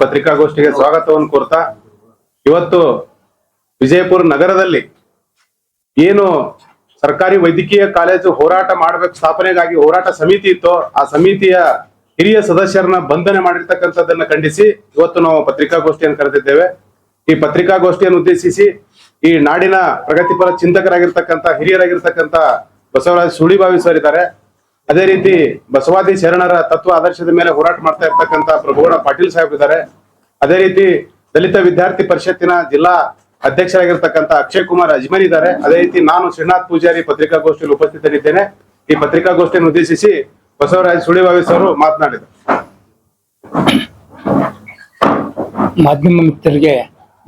ಪತ್ರಿಕಾಗೋಷ್ಠಿಗೆ ಸ್ವಾಗತವನ್ನು ಕೋರ್ತಾ, ಇವತ್ತು ವಿಜಯಪುರ ನಗರದಲ್ಲಿ ಏನು ಸರ್ಕಾರಿ ವೈದ್ಯಕೀಯ ಕಾಲೇಜು ಹೋರಾಟ ಮಾಡಬೇಕು ಸ್ಥಾಪನೆಗಾಗಿ ಹೋರಾಟ ಸಮಿತಿ ಇತ್ತು, ಆ ಸಮಿತಿಯ ಹಿರಿಯ ಸದಸ್ಯರನ್ನ ಬಂಧನ ಮಾಡಿರ್ತಕ್ಕಂಥದ್ದನ್ನ ಖಂಡಿಸಿ ಇವತ್ತು ನಾವು ಪತ್ರಿಕಾಗೋಷ್ಠಿಯನ್ನು ಕರೆದಿದ್ದೇವೆ. ಈ ಪತ್ರಿಕಾಗೋಷ್ಠಿಯನ್ನು ಉದ್ದೇಶಿಸಿ ಈ ನಾಡಿನ ಪ್ರಗತಿಪರ ಚಿಂತಕರಾಗಿರ್ತಕ್ಕಂಥ ಹಿರಿಯರಾಗಿರ್ತಕ್ಕಂಥ ಬಸವರಾಜ ಸುಳಿಬಾವಿ ಸರ್ ಇದ್ದಾರೆ. ಅದೇ ರೀತಿ ಬಸವಾದಿ ಶರಣರ ತತ್ವ ಆದರ್ಶದ ಮೇಲೆ ಹೋರಾಟ ಮಾಡ್ತಾ ಇರ್ತಕ್ಕಂಥ ಪ್ರಭುಗೌಡ ಪಾಟೀಲ್ ಸಾಹೇಬ್ ಇದ್ದಾರೆ. ಅದೇ ರೀತಿ ದಲಿತ ವಿದ್ಯಾರ್ಥಿ ಪರಿಷತ್ತಿನ ಜಿಲ್ಲಾ ಅಧ್ಯಕ್ಷರಾಗಿರ್ತಕ್ಕಂಥ ಅಕ್ಷಯ್ ಕುಮಾರ್ ಅಜ್ಮರಿ ಇದ್ದಾರೆ. ಅದೇ ರೀತಿ ನಾನು ಶ್ರೀನಾಥ್ ಪೂಜಾರಿ ಪತ್ರಿಕಾಗೋಷ್ಠಿಯಲ್ಲಿ ಉಪಸ್ಥಿತರಿದ್ದೇನೆ. ಈ ಪತ್ರಿಕಾಗೋಷ್ಠಿಯನ್ನು ಉದ್ದೇಶಿಸಿ ಬಸವರಾಜ ಸುಳಿಬಾವಿ ಸರ್ ಮಾತನಾಡಿದರು. ಮಾಧ್ಯಮ ಮಿತ್ರರಿಗೆ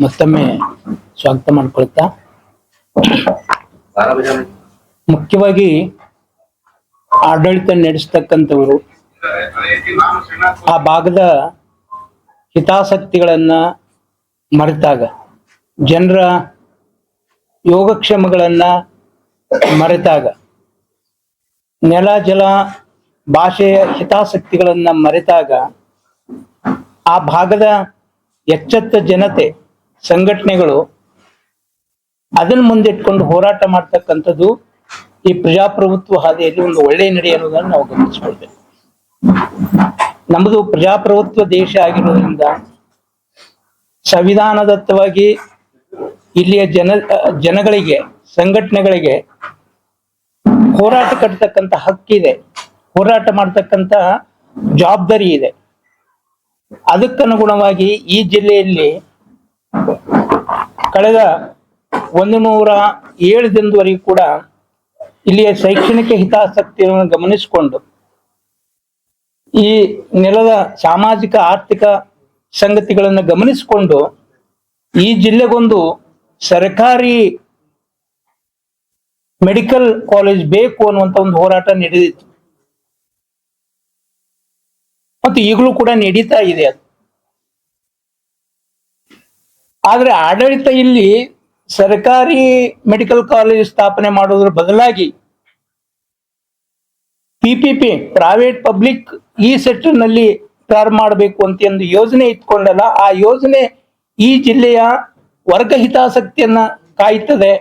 ಮತ್ತೊಮ್ಮೆ ಸ್ವಾಗತ ಮಾಡ್ಕೊಳ್ತಾ, ಮುಖ್ಯವಾಗಿ ಆಡಳಿತ ನಡೆಸ್ತಕ್ಕಂಥವರು ಆ ಭಾಗದ ಹಿತಾಸಕ್ತಿಗಳನ್ನ ಮರೆತಾಗ, ಜನರ ಯೋಗಕ್ಷೇಮಗಳನ್ನ ಮರೆತಾಗ, ನೆಲ ಜಲ ಭಾಷೆಯ ಹಿತಾಸಕ್ತಿಗಳನ್ನ ಮರೆತಾಗ ಆ ಭಾಗದ ಎಚ್ಚೆತ್ತ ಜನತೆ ಸಂಘಟನೆಗಳು ಅದನ್ನ ಮುಂದಿಟ್ಕೊಂಡು ಹೋರಾಟ ಮಾಡ್ತಕ್ಕಂಥದ್ದು ಈ ಪ್ರಜಾಪ್ರಭುತ್ವ ಹಾದಿಯಲ್ಲಿ ಒಂದು ಒಳ್ಳೆಯ ನಡೆ ಅನ್ನೋದನ್ನು ನಾವು ಗಮನಿಸ್ಕೊಳ್ಬೇಕು. ನಮ್ಮದು ಪ್ರಜಾಪ್ರಭುತ್ವ ದೇಶ ಆಗಿರೋದ್ರಿಂದ ಸಂವಿಧಾನದತ್ತವಾಗಿ ಇಲ್ಲಿಯ ಜನಗಳಿಗೆ ಸಂಘಟನೆಗಳಿಗೆ ಹೋರಾಟ ಕಟ್ಟತಕ್ಕಂಥ ಹಕ್ಕಿದೆ, ಹೋರಾಟ ಮಾಡ್ತಕ್ಕಂಥ ಜವಾಬ್ದಾರಿ ಇದೆ. ಅದಕ್ಕನುಗುಣವಾಗಿ ಈ ಜಿಲ್ಲೆಯಲ್ಲಿ ಕಳೆದ 107 ದಿನದವರೆಗೂ ಕೂಡ ಇಲ್ಲಿಯ ಶೈಕ್ಷಣಿಕ ಹಿತಾಸಕ್ತಿಯನ್ನು ಗಮನಿಸಿಕೊಂಡು ಈ ನೆಲದ ಸಾಮಾಜಿಕ ಆರ್ಥಿಕ ಸಂಗತಿಗಳನ್ನು ಗಮನಿಸಿಕೊಂಡು ಈ ಜಿಲ್ಲೆಗೊಂದು ಸರ್ಕಾರಿ ಮೆಡಿಕಲ್ ಕಾಲೇಜ್ ಬೇಕು ಅನ್ನುವಂಥ ಒಂದು ಹೋರಾಟ ನಡೆದಿತ್ತು ಮತ್ತು ಈಗಲೂ ಕೂಡ ನಡೀತಾ ಇದೆ ಅದು. ಆದ್ರೆ ಆಡಳಿತ ಇಲ್ಲಿ ಸರ್ಕಾರಿ ಮೆಡಿಕಲ್ ಕಾಲೇಜ್ ಸ್ಥಾಪನೆ ಮಾಡೋದ್ರ ಬದಲಾಗಿ PPP ಪ್ರೈವೇಟ್ ಪಬ್ಲಿಕ್ ಈ ಸೆಕ್ಟರ್ ನಲ್ಲಿ ಪ್ರಾರಂಭ ಮಾಡಬೇಕು ಅಂತ ಒಂದು ಯೋಜನೆ ಇಟ್ಕೊಂಡಲ್ಲ, ಆ ಯೋಜನೆ ಈ ಜಿಲ್ಲೆಯ ವರ್ಗ ಹಿತಾಸಕ್ತಿಯನ್ನ ಕಾಯ್ತದೆ.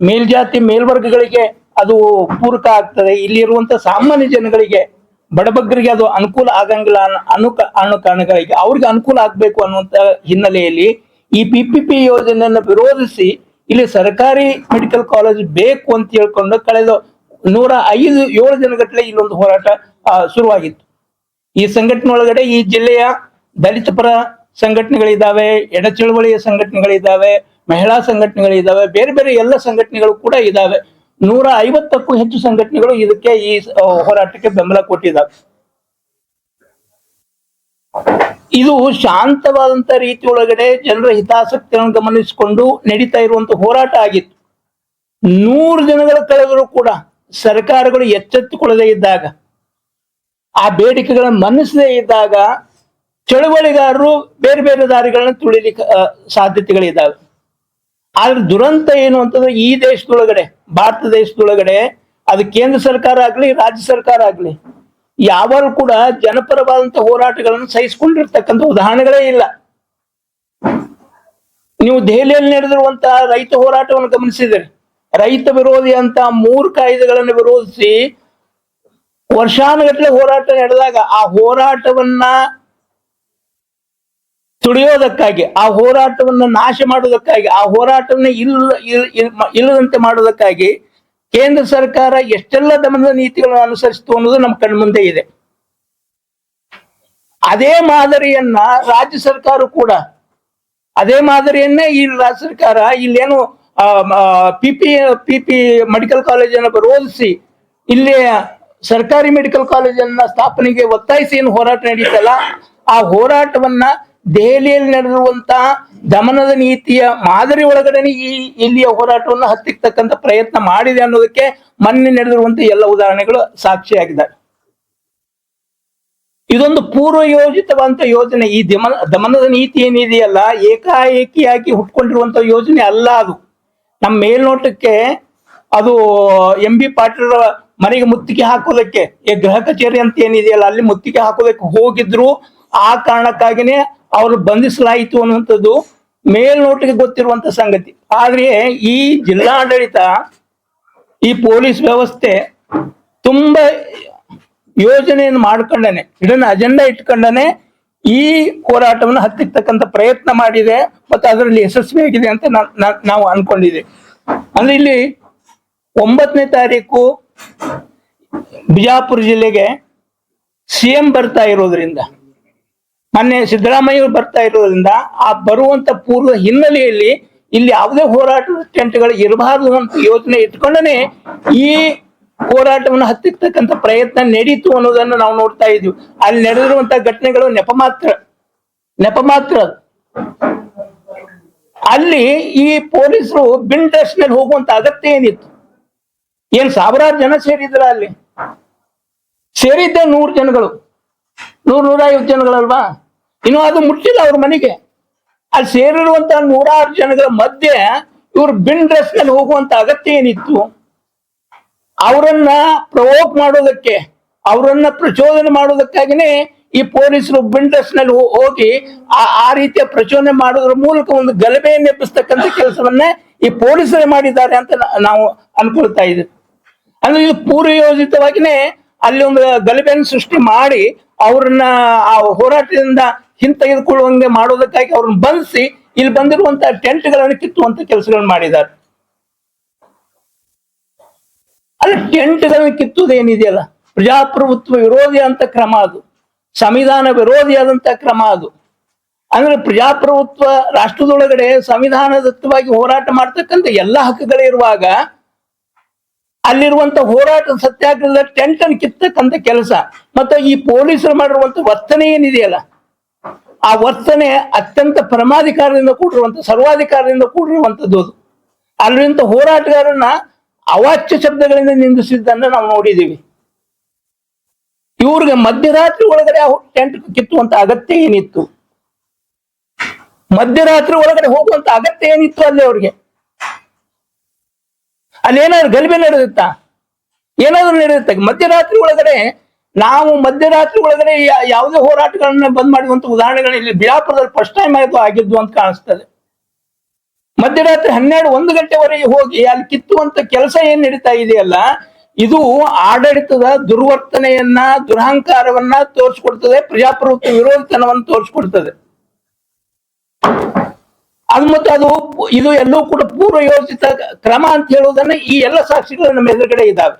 ಮೇಲ್ಜಾತಿ ಮೇಲ್ವರ್ಗಗಳಿಗೆ ಅದು ಪೂರಕ ಆಗ್ತದೆ. ಇಲ್ಲಿರುವಂತ ಸಾಮಾನ್ಯ ಜನಗಳಿಗೆ, ಬಡಬಗ್ಗರಿಗೆ ಅದು ಅನುಕೂಲ ಆಗಂಗಿಲ್ಲ ಅನ್ನೋ ಕಾರಣಗಳಿಗೆ ಅವ್ರಿಗೆ ಅನುಕೂಲ ಆಗ್ಬೇಕು ಅನ್ನುವಂತ ಹಿನ್ನೆಲೆಯಲ್ಲಿ ಈ PPP ಯೋಜನೆಯನ್ನು ವಿರೋಧಿಸಿ ಇಲ್ಲಿ ಸರ್ಕಾರಿ ಮೆಡಿಕಲ್ ಕಾಲೇಜ್ ಬೇಕು ಅಂತ ಹೇಳ್ಕೊಂಡು ಕಳೆದ 107 ದಿನಗಟ್ಟಲೆ ಇಲ್ಲೊಂದು ಹೋರಾಟ ಶುರುವಾಗಿತ್ತು. ಈ ಸಂಘಟನೆ ಒಳಗಡೆ ಈ ಜಿಲ್ಲೆಯ ದಲಿತ ಪರ ಸಂಘಟನೆಗಳಿದ್ದಾವೆ, ಎಡ ಚಳವಳಿಯ ಸಂಘಟನೆಗಳಿದ್ದಾವೆ, ಮಹಿಳಾ ಸಂಘಟನೆಗಳಿದ್ದಾವೆ, ಬೇರೆ ಬೇರೆ ಎಲ್ಲ ಸಂಘಟನೆಗಳು ಕೂಡ ಇದ್ದಾವೆ. 150ಕ್ಕೂ ಹೆಚ್ಚು ಸಂಘಟನೆಗಳು ಇದಕ್ಕೆ ಈ ಹೋರಾಟಕ್ಕೆ ಬೆಂಬಲ ಕೊಟ್ಟಿದ್ದಾವೆ. ಇದು ಶಾಂತವಾದಂತ ರೀತಿ ಒಳಗಡೆ ಜನರ ಹಿತಾಸಕ್ತಿಯನ್ನು ಗಮನಿಸಿಕೊಂಡು ನಡೀತಾ ಇರುವಂತ ಹೋರಾಟ ಆಗಿತ್ತು. 100 ದಿನಗಳ ಕಳೆದರೂ ಕೂಡ ಸರ್ಕಾರಗಳು ಎಚ್ಚೆತ್ತುಕೊಳ್ಳದೆ ಇದ್ದಾಗ, ಆ ಬೇಡಿಕೆಗಳನ್ನು ಮನ್ನಿಸದೇ ಇದ್ದಾಗ ಚಳುವಳಿಗಾರರು ಬೇರೆ ಬೇರೆ ದಾರಿಗಳನ್ನ ತುಳಿಲಿಕ್ಕೆ ಸಾಧ್ಯತೆಗಳಿದ್ದಾವೆ. ಆದ್ರೆ ದುರಂತ ಏನು ಅಂತಂದ್ರೆ ಈ ದೇಶದೊಳಗಡೆ, ಭಾರತ ದೇಶದೊಳಗಡೆ, ಅದು ಕೇಂದ್ರ ಸರ್ಕಾರ ಆಗ್ಲಿ ರಾಜ್ಯ ಸರ್ಕಾರ ಆಗ್ಲಿ, ಯಾವಾಗಲೂ ಕೂಡ ಜನಪರವಾದಂತ ಹೋರಾಟಗಳನ್ನು ಸಹಿಸಿಕೊಂಡಿರ್ತಕ್ಕಂಥ ಉದಾಹರಣೆಗಳೇ ಇಲ್ಲ. ನೀವು ದೆಹಲಿಯಲ್ಲಿ ನಡೆದಿರುವಂತಹ ರೈತ ಹೋರಾಟವನ್ನು ಗಮನಿಸಿದರೆ, ರೈತ ವಿರೋಧಿ ಅಂತ 3 ಕಾಯ್ದೆಗಳನ್ನು ವಿರೋಧಿಸಿ ವರ್ಷಾನುಗಟ್ಟಲೆ ಹೋರಾಟ ನಡೆದಾಗ ಆ ಹೋರಾಟವನ್ನ ತುಳಿಯೋದಕ್ಕಾಗಿ, ಆ ಹೋರಾಟವನ್ನ ನಾಶ ಮಾಡೋದಕ್ಕಾಗಿ, ಆ ಹೋರಾಟವನ್ನ ಇಲ್ಲದಂತೆ ಮಾಡೋದಕ್ಕಾಗಿ ಕೇಂದ್ರ ಸರ್ಕಾರ ಎಷ್ಟೆಲ್ಲ ದಮನದ ನೀತಿಗಳನ್ನು ಅನುಸರಿಸಿತು ಅನ್ನೋದು ನಮ್ಮ ಕಣ್ಮುಂದೆ ಇದೆ. ಅದೇ ಮಾದರಿಯನ್ನ ರಾಜ್ಯ ಸರ್ಕಾರ ಕೂಡ, ಅದೇ ಮಾದರಿಯನ್ನೇ ಈ ರಾಜ್ಯ ಸರ್ಕಾರ ಇಲ್ಲೇನು PP ಮೆಡಿಕಲ್ ಕಾಲೇಜನ್ನು ವಿರೋಧಿಸಿ ಇಲ್ಲಿ ಸರ್ಕಾರಿ ಮೆಡಿಕಲ್ ಕಾಲೇಜನ್ನ ಸ್ಥಾಪನೆಗೆ ಒತ್ತಾಯಿಸಿ ಏನು ಹೋರಾಟ ನಡೀತಲ್ಲ, ಆ ಹೋರಾಟವನ್ನ ದೆಹಲಿಯಲ್ಲಿ ನಡೆದಿರುವಂತಹ ದಮನದ ನೀತಿಯ ಮಾದರಿ ಒಳಗಡೆ ಇಲ್ಲಿಯ ಹೋರಾಟವನ್ನು ಹತ್ತಿಕ್ಕತಕ್ಕಂಥ ಪ್ರಯತ್ನ ಮಾಡಿದೆ ಅನ್ನೋದಕ್ಕೆ ಮೊನ್ನೆ ನಡೆದಿರುವಂತಹ ಎಲ್ಲ ಉದಾಹರಣೆಗಳು ಸಾಕ್ಷಿಯಾಗಿದ್ದಾವೆ. ಇದೊಂದು ಪೂರ್ವ ಯೋಜಿತವಂತ ಯೋಜನೆ. ಈ ದಮನದ ನೀತಿ ಏನಿದೆಯಲ್ಲ, ಏಕಾಏಕಿಯಾಗಿ ಹುಟ್ಕೊಂಡಿರುವಂತ ಯೋಜನೆ ಅಲ್ಲ. ಅದು ನಮ್ಮ ಮೇಲ್ನೋಟಕ್ಕೆ ಅದು MB ಪಾಟೀಲ್ ಮನೆಗೆ ಮುತ್ತಿಗೆ ಹಾಕೋದಕ್ಕೆ, ಗೃಹ ಕಚೇರಿ ಅಂತ ಏನಿದೆಯಲ್ಲ ಅಲ್ಲಿ ಮುತ್ತಿಗೆ ಹಾಕೋದಕ್ಕೆ ಹೋಗಿದ್ರು. ಆ ಕಾರಣಕ್ಕಾಗಿನೇ ಅವರು ಬಂಧಿಸಲಾಯಿತು ಅನ್ನುವಂಥದ್ದು ಮೇಲ್ನೋಟಿಗೆ ಗೊತ್ತಿರುವಂತ ಸಂಗತಿ. ಆದ್ರೆ ಈ ಜಿಲ್ಲಾಡಳಿತ, ಈ ಪೊಲೀಸ್ ವ್ಯವಸ್ಥೆ ತುಂಬಾ ಯೋಜನೆಯನ್ನು ಮಾಡ್ಕೊಂಡನೆ, ಇದನ್ನ ಅಜೆಂಡಾ ಇಟ್ಕೊಂಡನೆ ಈ ಹೋರಾಟವನ್ನು ಹತ್ತಿಕ್ಕತಕ್ಕಂಥ ಪ್ರಯತ್ನ ಮಾಡಿದೆ ಮತ್ತು ಅದರಲ್ಲಿ ಯಶಸ್ವಿಯಾಗಿದೆ ಅಂತ ನಾವು ಅನ್ಕೊಂಡಿದ್ದೀವಿ. ಅಂದ್ರೆ ಇಲ್ಲಿ 9ನೇ ತಾರೀಕು ಬಿಜಾಪುರ ಜಿಲ್ಲೆಗೆ ಸಿಎಂ ಬರ್ತಾ ಇರೋದ್ರಿಂದ, ಮೊನ್ನೆ ಸಿದ್ದರಾಮಯ್ಯ ಬರ್ತಾ ಇರೋದ್ರಿಂದ, ಆ ಬರುವಂತ ಪೂರ್ವ ಹಿನ್ನೆಲೆಯಲ್ಲಿ ಇಲ್ಲಿ ಯಾವುದೇ ಹೋರಾಟದ ಟೆಂಟ್ಗಳು ಇರಬಾರದು ಅಂತ ಯೋಚನೆ ಇಟ್ಕೊಂಡನೆ ಈ ಹೋರಾಟವನ್ನು ಹತ್ತಿಕ್ಕತಕ್ಕಂಥ ಪ್ರಯತ್ನ ನಡೀತು ಅನ್ನೋದನ್ನು ನಾವು ನೋಡ್ತಾ ಇದ್ವಿ. ಅಲ್ಲಿ ನಡೆದಿರುವಂತ ಘಟನೆಗಳು ನೆಪ ಮಾತ್ರ. ಅಲ್ಲಿ ಈ ಪೊಲೀಸರು ಬಿನ್ ಡ್ರೆಸ್ ಮೇಲೆ ಹೋಗುವಂತ ಅಗತ್ಯ ಏನಿತ್ತು? ಏನ್ ಸಾವಿರಾರು ಜನ ಸೇರಿದ್ರ? ಅಲ್ಲಿ ಸೇರಿದ್ದೆ 100 ಜನಗಳು, 100-150 ಜನಗಳಲ್ವಾ? ಇನ್ನು ಅದು ಮುಟ್ಟಿಲ್ಲ ಅವ್ರ ಮನೆಗೆ. ಅಲ್ಲಿ ಸೇರಿರುವಂತ 106 ಜನಗಳ ಮಧ್ಯೆ ಇವ್ರು ಬಿನ್ ಡ್ರೆಸ್ ಮೇಲೆ ಹೋಗುವಂತ ಅಗತ್ಯ ಏನಿತ್ತು? ಅವರನ್ನ ಪ್ರವೋಕ್ ಮಾಡೋದಕ್ಕೆ, ಅವರನ್ನ ಪ್ರಚೋದನೆ ಮಾಡೋದಕ್ಕಾಗಿನೇ ಈ ಪೊಲೀಸರು ಬಿನ್ ಡ್ರೆಸ್ ನಲ್ಲಿ ಹೋಗಿ ಆ ರೀತಿಯ ಪ್ರಚೋದನೆ ಮಾಡೋದ್ರ ಮೂಲಕ ಒಂದು ಗಲಭೆಯನ್ನು ಎಬ್ಬಿಸ್ತಕ್ಕಂಥ ಕೆಲಸವನ್ನ ಈ ಪೊಲೀಸರೇ ಮಾಡಿದ್ದಾರೆ ಅಂತ ನಾವು ಅನ್ಕೊಳ್ತಾ ಇದ್ದೀವಿ. ಅಂದ್ರೆ ಇದು ಪೂರ್ವಯೋಜಿತವಾಗಿನೇ ಅಲ್ಲಿ ಒಂದು ಗಲಭೆಯನ್ನು ಸೃಷ್ಟಿ ಮಾಡಿ ಅವ್ರನ್ನ ಆ ಹೋರಾಟದಿಂದ ಹಿಂತೆಗೆದುಕೊಳ್ಳುವಂಗೆ ಮಾಡೋದಕ್ಕಾಗಿ ಅವ್ರನ್ನ ಬಂಧಿಸಿ ಇಲ್ಲಿ ಬಂದಿರುವಂತಹ ಟೆಂಟ್ಗಳನ್ನು ಕಿತ್ತುವಂತ ಕೆಲಸಗಳನ್ನು ಮಾಡಿದ್ದಾರೆ. ಅಲ್ಲಿ ಟೆಂಟ್ಗಳನ್ನು ಕಿತ್ತುವುದೇನಿದೆಯಲ್ಲ, ಪ್ರಜಾಪ್ರಭುತ್ವ ವಿರೋಧಿ ಅಂತ ಕ್ರಮ, ಅದು ಸಂವಿಧಾನ ವಿರೋಧಿಯಾದಂತ ಕ್ರಮ. ಅದು ಅಂದ್ರೆ ಪ್ರಜಾಪ್ರಭುತ್ವ ರಾಷ್ಟ್ರದೊಳಗಡೆ ಸಂವಿಧಾನದತ್ತವಾಗಿ ಹೋರಾಟ ಮಾಡ್ತಕ್ಕಂಥ ಎಲ್ಲಾ ಹಕ್ಕುಗಳಿರುವಾಗ ಅಲ್ಲಿರುವಂತ ಹೋರಾಟ ಸತ್ಯಾಗ್ರಹದ ಟೆಂಟ್ ಅನ್ನು ಕಿತ್ತಕ್ಕಂಥ ಕೆಲಸ ಮತ್ತೆ ಈ ಪೊಲೀಸರು ಮಾಡಿರುವಂತ ವರ್ತನೆ ಏನಿದೆಯಲ್ಲ, ಆ ವರ್ತನೆ ಅತ್ಯಂತ ಪರಮಾಧಿಕಾರದಿಂದ ಕೂಡಿರುವಂತ, ಸರ್ವಾಧಿಕಾರದಿಂದ ಕೂಡಿರುವಂತದ್ದು. ಅದು ಅಲ್ಲಿರುವಂತ ಹೋರಾಟಗಾರನ್ನ ಅವಾಚ್ಯ ಶಬ್ದಗಳಿಂದ ನಿಂದಿಸಿದ್ದನ್ನ ನಾವು ನೋಡಿದ್ದೀವಿ. ಇವ್ರಿಗೆ ಮಧ್ಯರಾತ್ರಿ ಒಳಗಡೆ ಟೆಂಟ್ ಕಿತ್ತುವಂತ ಅಗತ್ಯ ಏನಿತ್ತು? ಮಧ್ಯರಾತ್ರಿ ಒಳಗಡೆ ಹೋಗುವಂತ ಅಗತ್ಯ ಏನಿತ್ತು ಅಲ್ಲಿ ಅವ್ರಿಗೆ? ಅಲ್ಲಿ ಏನಾದ್ರು ಗಲಭೆ ನಡೆಯುತ್ತಾ? ಏನಾದ್ರು ನಡೆಯುತ್ತೆ? ಮಧ್ಯರಾತ್ರಿ ಒಳಗಡೆ ನಾವು ಮಧ್ಯರಾತ್ರಿ ಒಳಗಡೆ ಯಾವುದೇ ಹೋರಾಟಗಳನ್ನ ಬಂದ್ ಮಾಡುವಂತ ಉದಾಹರಣೆಗಳು ಇಲ್ಲಿ ಬಿಜಾಪುರದಲ್ಲಿ ಫಸ್ಟ್ ಟೈಮ್ ಆಗಿದ್ದು ಅಂತ ಕಾಣಿಸ್ತದೆ. ಮಧ್ಯರಾತ್ರಿ 12-1 ಗಂಟೆವರೆಗೆ ಹೋಗಿ ಅಲ್ಲಿ ಕಿತ್ತುವಂತ ಕೆಲಸ ಏನ್ ನಡೀತಾ ಇದೆಯಲ್ಲ, ಇದು ಆಡಳಿತದ ದುರ್ವರ್ತನೆಯನ್ನ, ದುರಹಂಕಾರವನ್ನ ತೋರಿಸ್ಕೊಡ್ತದೆ, ಪ್ರಜಾಪ್ರಭುತ್ವ ವಿರೋಧಿತನವನ್ನು ತೋರಿಸ್ಕೊಡ್ತದೆ. ಅದು ಮತ್ತೆ ಇದು ಎಲ್ಲವೂ ಕೂಡ ಪೂರ್ವ ಯೋಜಿತ ಕ್ರಮ ಅಂತ ಹೇಳುವುದನ್ನ ಈ ಎಲ್ಲ ಸಾಕ್ಷಿಗಳು ನಮ್ಮ ಎದುರುಗಡೆ ಇದ್ದಾವೆ.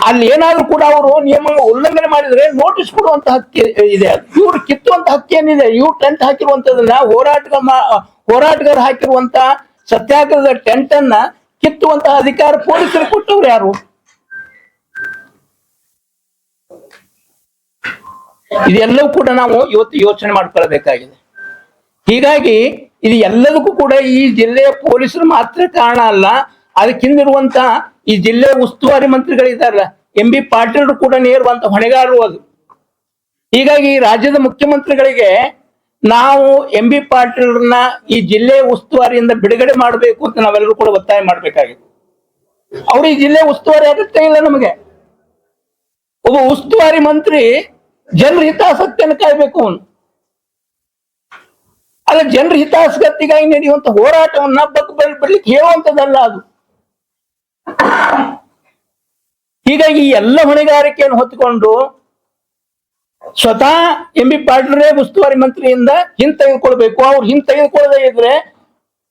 ಅಲ್ಲಿ ಏನಾದ್ರೂ ಕೂಡ ಅವರು ನಿಯಮ ಉಲ್ಲಂಘನೆ ಮಾಡಿದ್ರೆ ನೋಟಿಸ್ ಕೊಡುವಂತ ಹಕ್ಕಿ ಇದೆ. ಇವ್ರು ಕಿತ್ತುವಂತ ಹಕ್ಕಿ ಏನಿದೆ? ಇವ್ರು ಟೆಂಟ್ ಹಾಕಿರುವಂತದನ್ನ ಹೋರಾಟಗಾರ ಹಾಕಿರುವಂತ ಸತ್ಯಾಗ್ರಹದ ಟೆಂಟ್ ಅನ್ನ ಕಿತ್ತುವಂತ ಅಧಿಕಾರ ಪೊಲೀಸರು ಕೊಟ್ಟವ್ರು ಯಾರು? ಇದೆಲ್ಲವೂ ಕೂಡ ನಾವು ಇವತ್ತು ಯೋಚನೆ ಮಾಡ್ಕೊಳ್ಬೇಕಾಗಿದೆ. ಹೀಗಾಗಿ ಇದು ಎಲ್ಲದಕ್ಕೂ ಕೂಡ ಈ ಜಿಲ್ಲೆಯ ಪೊಲೀಸರು ಮಾತ್ರ ಕಾರಣ ಅಲ್ಲ, ಅದಕ್ಕಿಂದಿರುವಂತ ಈ ಜಿಲ್ಲೆಯ ಉಸ್ತುವಾರಿ ಮಂತ್ರಿಗಳಿದ್ದಾರಲ್ಲ, MB ಪಾಟೀಲ್ ಕೂಡ ನೇರುವಂತ ಹೊಣೆಗಾರರು ಅದು. ಹೀಗಾಗಿ ರಾಜ್ಯದ ಮುಖ್ಯಮಂತ್ರಿಗಳಿಗೆ ನಾವು MB ಪಾಟೀಲ್ರನ್ನ ಈ ಜಿಲ್ಲೆಯ ಉಸ್ತುವಾರಿಯಿಂದ ಬಿಡುಗಡೆ ಮಾಡಬೇಕು ಅಂತ ನಾವೆಲ್ಲರೂ ಕೂಡ ಒತ್ತಾಯ ಮಾಡ್ಬೇಕಾಗಿದೆ. ಅವ್ರು ಈ ಜಿಲ್ಲೆ ಉಸ್ತುವಾರಿ ಅಗತ್ಯ ಇಲ್ಲ ನಮಗೆ. ಒಬ್ಬ ಉಸ್ತುವಾರಿ ಮಂತ್ರಿ ಜನರ ಹಿತಾಸಕ್ತಿಯನ್ನು ಕಾಯ್ಬೇಕು. ಅವನು ಅಲ್ಲ, ಜನರ ಹಿತಾಸಕ್ತಿಗಾಗಿ ನಡೆಯುವಂತ ಹೋರಾಟವನ್ನ ಬರ್ಲಿಕ್ಕೆ ಹೇಳುವಂತದ್ದಲ್ಲ ಅದು. ಹೀಗಾಗಿ ಈ ಎಲ್ಲ ಹೊಣೆಗಾರಿಕೆಯನ್ನು ಹೊತ್ತುಕೊಂಡು ಸ್ವತಃ MB ಪಾಟೀಲ್ರೇ ಉಸ್ತುವಾರಿ ಮಂತ್ರಿಯಿಂದ ಹಿಂತೆಗೆದುಕೊಳ್ಬೇಕು. ಅವ್ರು ಹಿಂತೆಗೆದುಕೊಳ್ಳದೆ ಇದ್ರೆ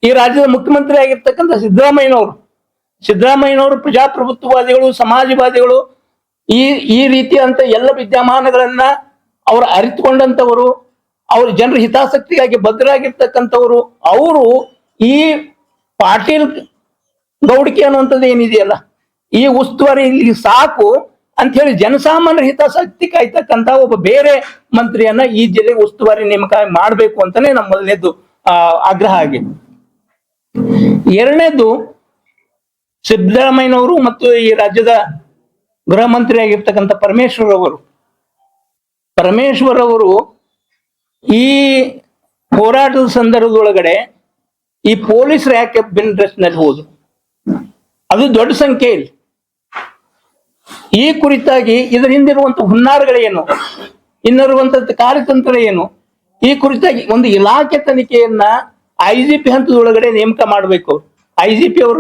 ಈ ರಾಜ್ಯದ ಮುಖ್ಯಮಂತ್ರಿ ಆಗಿರ್ತಕ್ಕಂಥ ಸಿದ್ದರಾಮಯ್ಯನವರು ಪ್ರಜಾಪ್ರಭುತ್ವವಾದಿಗಳು, ಸಮಾಜವಾದಿಗಳು, ಈ ರೀತಿಯಂತ ಎಲ್ಲ ವಿದ್ಯಮಾನಗಳನ್ನ ಅವರು ಅರಿತುಕೊಂಡಂತವರು, ಅವ್ರ ಜನರ ಹಿತಾಸಕ್ತಿಗಾಗಿ ಬದ್ಧರಾಗಿರ್ತಕ್ಕಂಥವ್ರು. ಅವರು ಈ ಪಾಟೀಲ್ ಗೌಡಿಕೆ ಅನ್ನುವಂಥದ್ದು ಏನಿದೆಯಲ್ಲ, ಈ ಉಸ್ತುವಾರಿ ಇಲ್ಲಿ ಸಾಕು ಅಂತ ಹೇಳಿ ಜನಸಾಮಾನ್ಯರ ಹಿತಾಸಕ್ತಿ ಕಾಯ್ತಕ್ಕಂತ ಒಬ್ಬ ಬೇರೆ ಮಂತ್ರಿಯನ್ನ ಈ ಜಿಲ್ಲೆ ಉಸ್ತುವಾರಿ ನೇಮಕ ಮಾಡಬೇಕು ಅಂತಾನೆ ನಮ್ಮ ಮೊದಲನೇದು ಆಗ್ರಹ ಆಗಿದೆ. ಎರಡನೇದು, ಸಿದ್ದರಾಮಯ್ಯನವರು ಮತ್ತು ಈ ರಾಜ್ಯದ ಗೃಹ ಮಂತ್ರಿ ಆಗಿರ್ತಕ್ಕಂಥ ಪರಮೇಶ್ವರ್ ಅವರು ಈ ಹೋರಾಟದ ಸಂದರ್ಭದೊಳಗಡೆ ಈ ಪೊಲೀಸರು ಯಾಕೆ ಬಿನ್ ಡ್ರೆಸ್ ನಲ್ಲಿ ಹೋದ್ರು? ಅದು ದೊಡ್ಡ ಸಂಖ್ಯೆ ಇಲ್ಲಿ. ಈ ಕುರಿತಾಗಿ ಇದರ ಹಿಂದಿರುವಂತ ಹುನ್ನಾರಗಳೇನು, ಇನ್ನಿರುವಂತ ಕಾರ್ಯತಂತ್ರ ಏನು, ಈ ಕುರಿತಾಗಿ ಒಂದು ಇಲಾಖೆ ತನಿಖೆಯನ್ನ IGP ಹಂತದೊಳಗಡೆ ನೇಮಕ ಮಾಡಬೇಕು. IGP ಅವರು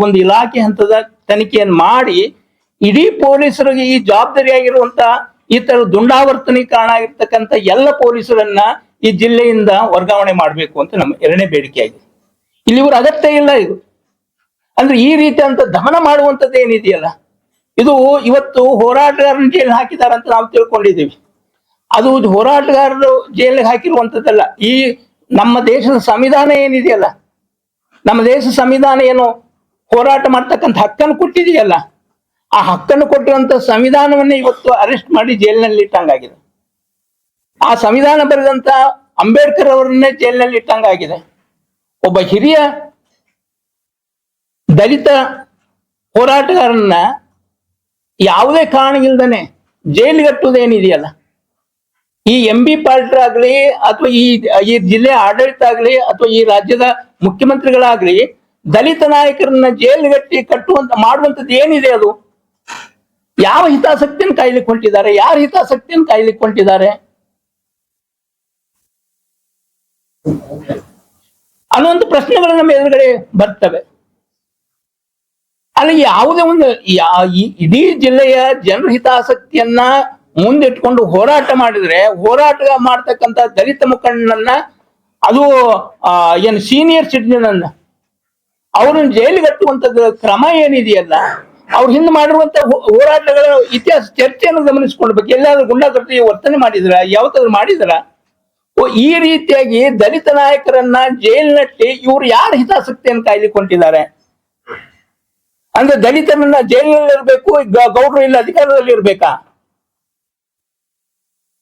ಒಂದು ಇಲಾಖೆ ಹಂತದ ತನಿಖೆಯನ್ನು ಮಾಡಿ ಇಡೀ ಪೊಲೀಸರಿಗೆ ಈ ಜವಾಬ್ದಾರಿಯಾಗಿರುವಂತ ಈ ತರ ದುಂಡಾವರ್ತನೆಗೆ ಕಾರಣ ಆಗಿರ್ತಕ್ಕಂಥ ಎಲ್ಲ ಪೊಲೀಸರನ್ನ ಈ ಜಿಲ್ಲೆಯಿಂದ ವರ್ಗಾವಣೆ ಮಾಡಬೇಕು ಅಂತ ನಮ್ಮ ಎರಡನೇ ಬೇಡಿಕೆ ಆಗಿದೆ. ಇಲ್ಲಿ ಇವ್ರ ಅಗತ್ಯ ಇಲ್ಲ. ಇದು ಅಂದ್ರೆ ಈ ರೀತಿ ಅಂತ ದಮನ ಮಾಡುವಂಥದ್ದು ಏನಿದೆಯಲ್ಲ, ಇದು ಇವತ್ತು ಹೋರಾಟಗಾರನ ಜೈಲು ಹಾಕಿದಾರಂತ ನಾವು ತಿಳ್ಕೊಂಡಿದ್ದೀವಿ. ಅದು ಹೋರಾಟಗಾರರು ಜೈಲಿಗೆ ಹಾಕಿರುವಂಥದ್ದಲ್ಲ. ಈ ನಮ್ಮ ದೇಶದ ಸಂವಿಧಾನ ಏನಿದೆಯಲ್ಲ, ನಮ್ಮ ದೇಶದ ಸಂವಿಧಾನ ಏನು ಹೋರಾಟ ಮಾಡ್ತಕ್ಕಂಥ ಹಕ್ಕನ್ನು ಕೊಟ್ಟಿದೆಯಲ್ಲ, ಆ ಹಕ್ಕನ್ನು ಕೊಟ್ಟಿರುವಂತ ಸಂವಿಧಾನವನ್ನೇ ಇವತ್ತು ಅರೆಸ್ಟ್ ಮಾಡಿ ಜೈಲಿನಲ್ಲಿ ಇಟ್ಟಂಗಾಗಿದೆ. ಆ ಸಂವಿಧಾನ ಬರೆದಂತ ಅಂಬೇಡ್ಕರ್ ಅವರನ್ನೇ ಜೈಲಿನಲ್ಲಿ ಇಟ್ಟಂಗಾಗಿದೆ. ಒಬ್ಬ ಹಿರಿಯ ದಲಿತ ಹೋರಾಟಗಾರನ್ನ ಯಾವುದೇ ಕಾರಣ ಇಲ್ದೇನೆ ಜೈಲಿಗಟ್ಟುವುದೇನಿದೆಯಲ್ಲ, ಈ MB ಪಾಟೀಲ್ ಆಗ್ಲಿ ಅಥವಾ ಈ ಜಿಲ್ಲೆ ಆಡಳಿತ ಆಗ್ಲಿ ಅಥವಾ ಈ ರಾಜ್ಯದ ಮುಖ್ಯಮಂತ್ರಿಗಳಾಗ್ಲಿ ದಲಿತ ನಾಯಕರನ್ನ ಜೈಲಿಗಟ್ಟಿ ಮಾಡುವಂಥದ್ದು ಏನಿದೆ? ಅದು ಯಾವ ಹಿತಾಸಕ್ತಿಯನ್ನು ಕಾಯ್ಲಿಕ್ಕೆ ಹೊಂಟಿದ್ದಾರೆ? ಯಾರ ಹಿತಾಸಕ್ತಿಯನ್ನು ಕಾಯ್ಲಿಕ್ಕೆ ಹೊಂಟಿದ್ದಾರೆ ಅನ್ನುವಂಥ ಪ್ರಶ್ನೆಗಳು ನಮ್ಮ ಎದುರುಗಡೆ ಬರ್ತವೆ. ಅಲ್ಲಿ ಯಾವುದೇ ಒಂದು ಇಡೀ ಜಿಲ್ಲೆಯ ಜನರ ಹಿತಾಸಕ್ತಿಯನ್ನ ಮುಂದಿಟ್ಕೊಂಡು ಹೋರಾಟ ಮಾಡಿದ್ರೆ, ಹೋರಾಟ ಮಾಡ್ತಕ್ಕಂಥ ದಲಿತ ಮುಖಂಡನನ್ನ, ಅದು ಏನು ಸೀನಿಯರ್ ಸಿಟಿಜನ್ ಅನ್ನ ಅವ್ರನ್ನ ಜೈಲಿಗಟ್ಟುವಂಥದ್ದು ಕ್ರಮ ಏನಿದೆಯಲ್ಲ, ಅವ್ರ ಹಿಂದೆ ಮಾಡಿರುವಂತ ಹೋರಾಟಗಳ ಇತಿಹಾಸ ಚರ್ಚೆಯನ್ನು ಗಮನಿಸ್ಕೊಳ್ಬೇಕು. ಎಲ್ಲಾದ್ರೂ ಗುಂಡಾಗರ್ತಿ ವರ್ತನೆ ಮಾಡಿದ್ರ, ಯಾವತ್ತಾದ್ರೂ ಮಾಡಿದ್ರ? ಈ ರೀತಿಯಾಗಿ ದಲಿತ ನಾಯಕರನ್ನ ಜೈಲಿನಟ್ಟಿ ಇವ್ರು ಯಾರ ಹಿತಾಸಕ್ತಿಯನ್ನು ಕಾಯ್ಲಿಕ್ಕೆ ಹೊಂಟಿದ್ದಾರೆ? ಅಂದ್ರೆ ದಲಿತರನ್ನ ಜೈಲಿನಲ್ಲಿ ಇರ್ಬೇಕು, ಗೌಡ್ರು ಇಲ್ಲ ಅಧಿಕಾರದಲ್ಲಿ ಇರ್ಬೇಕಾ?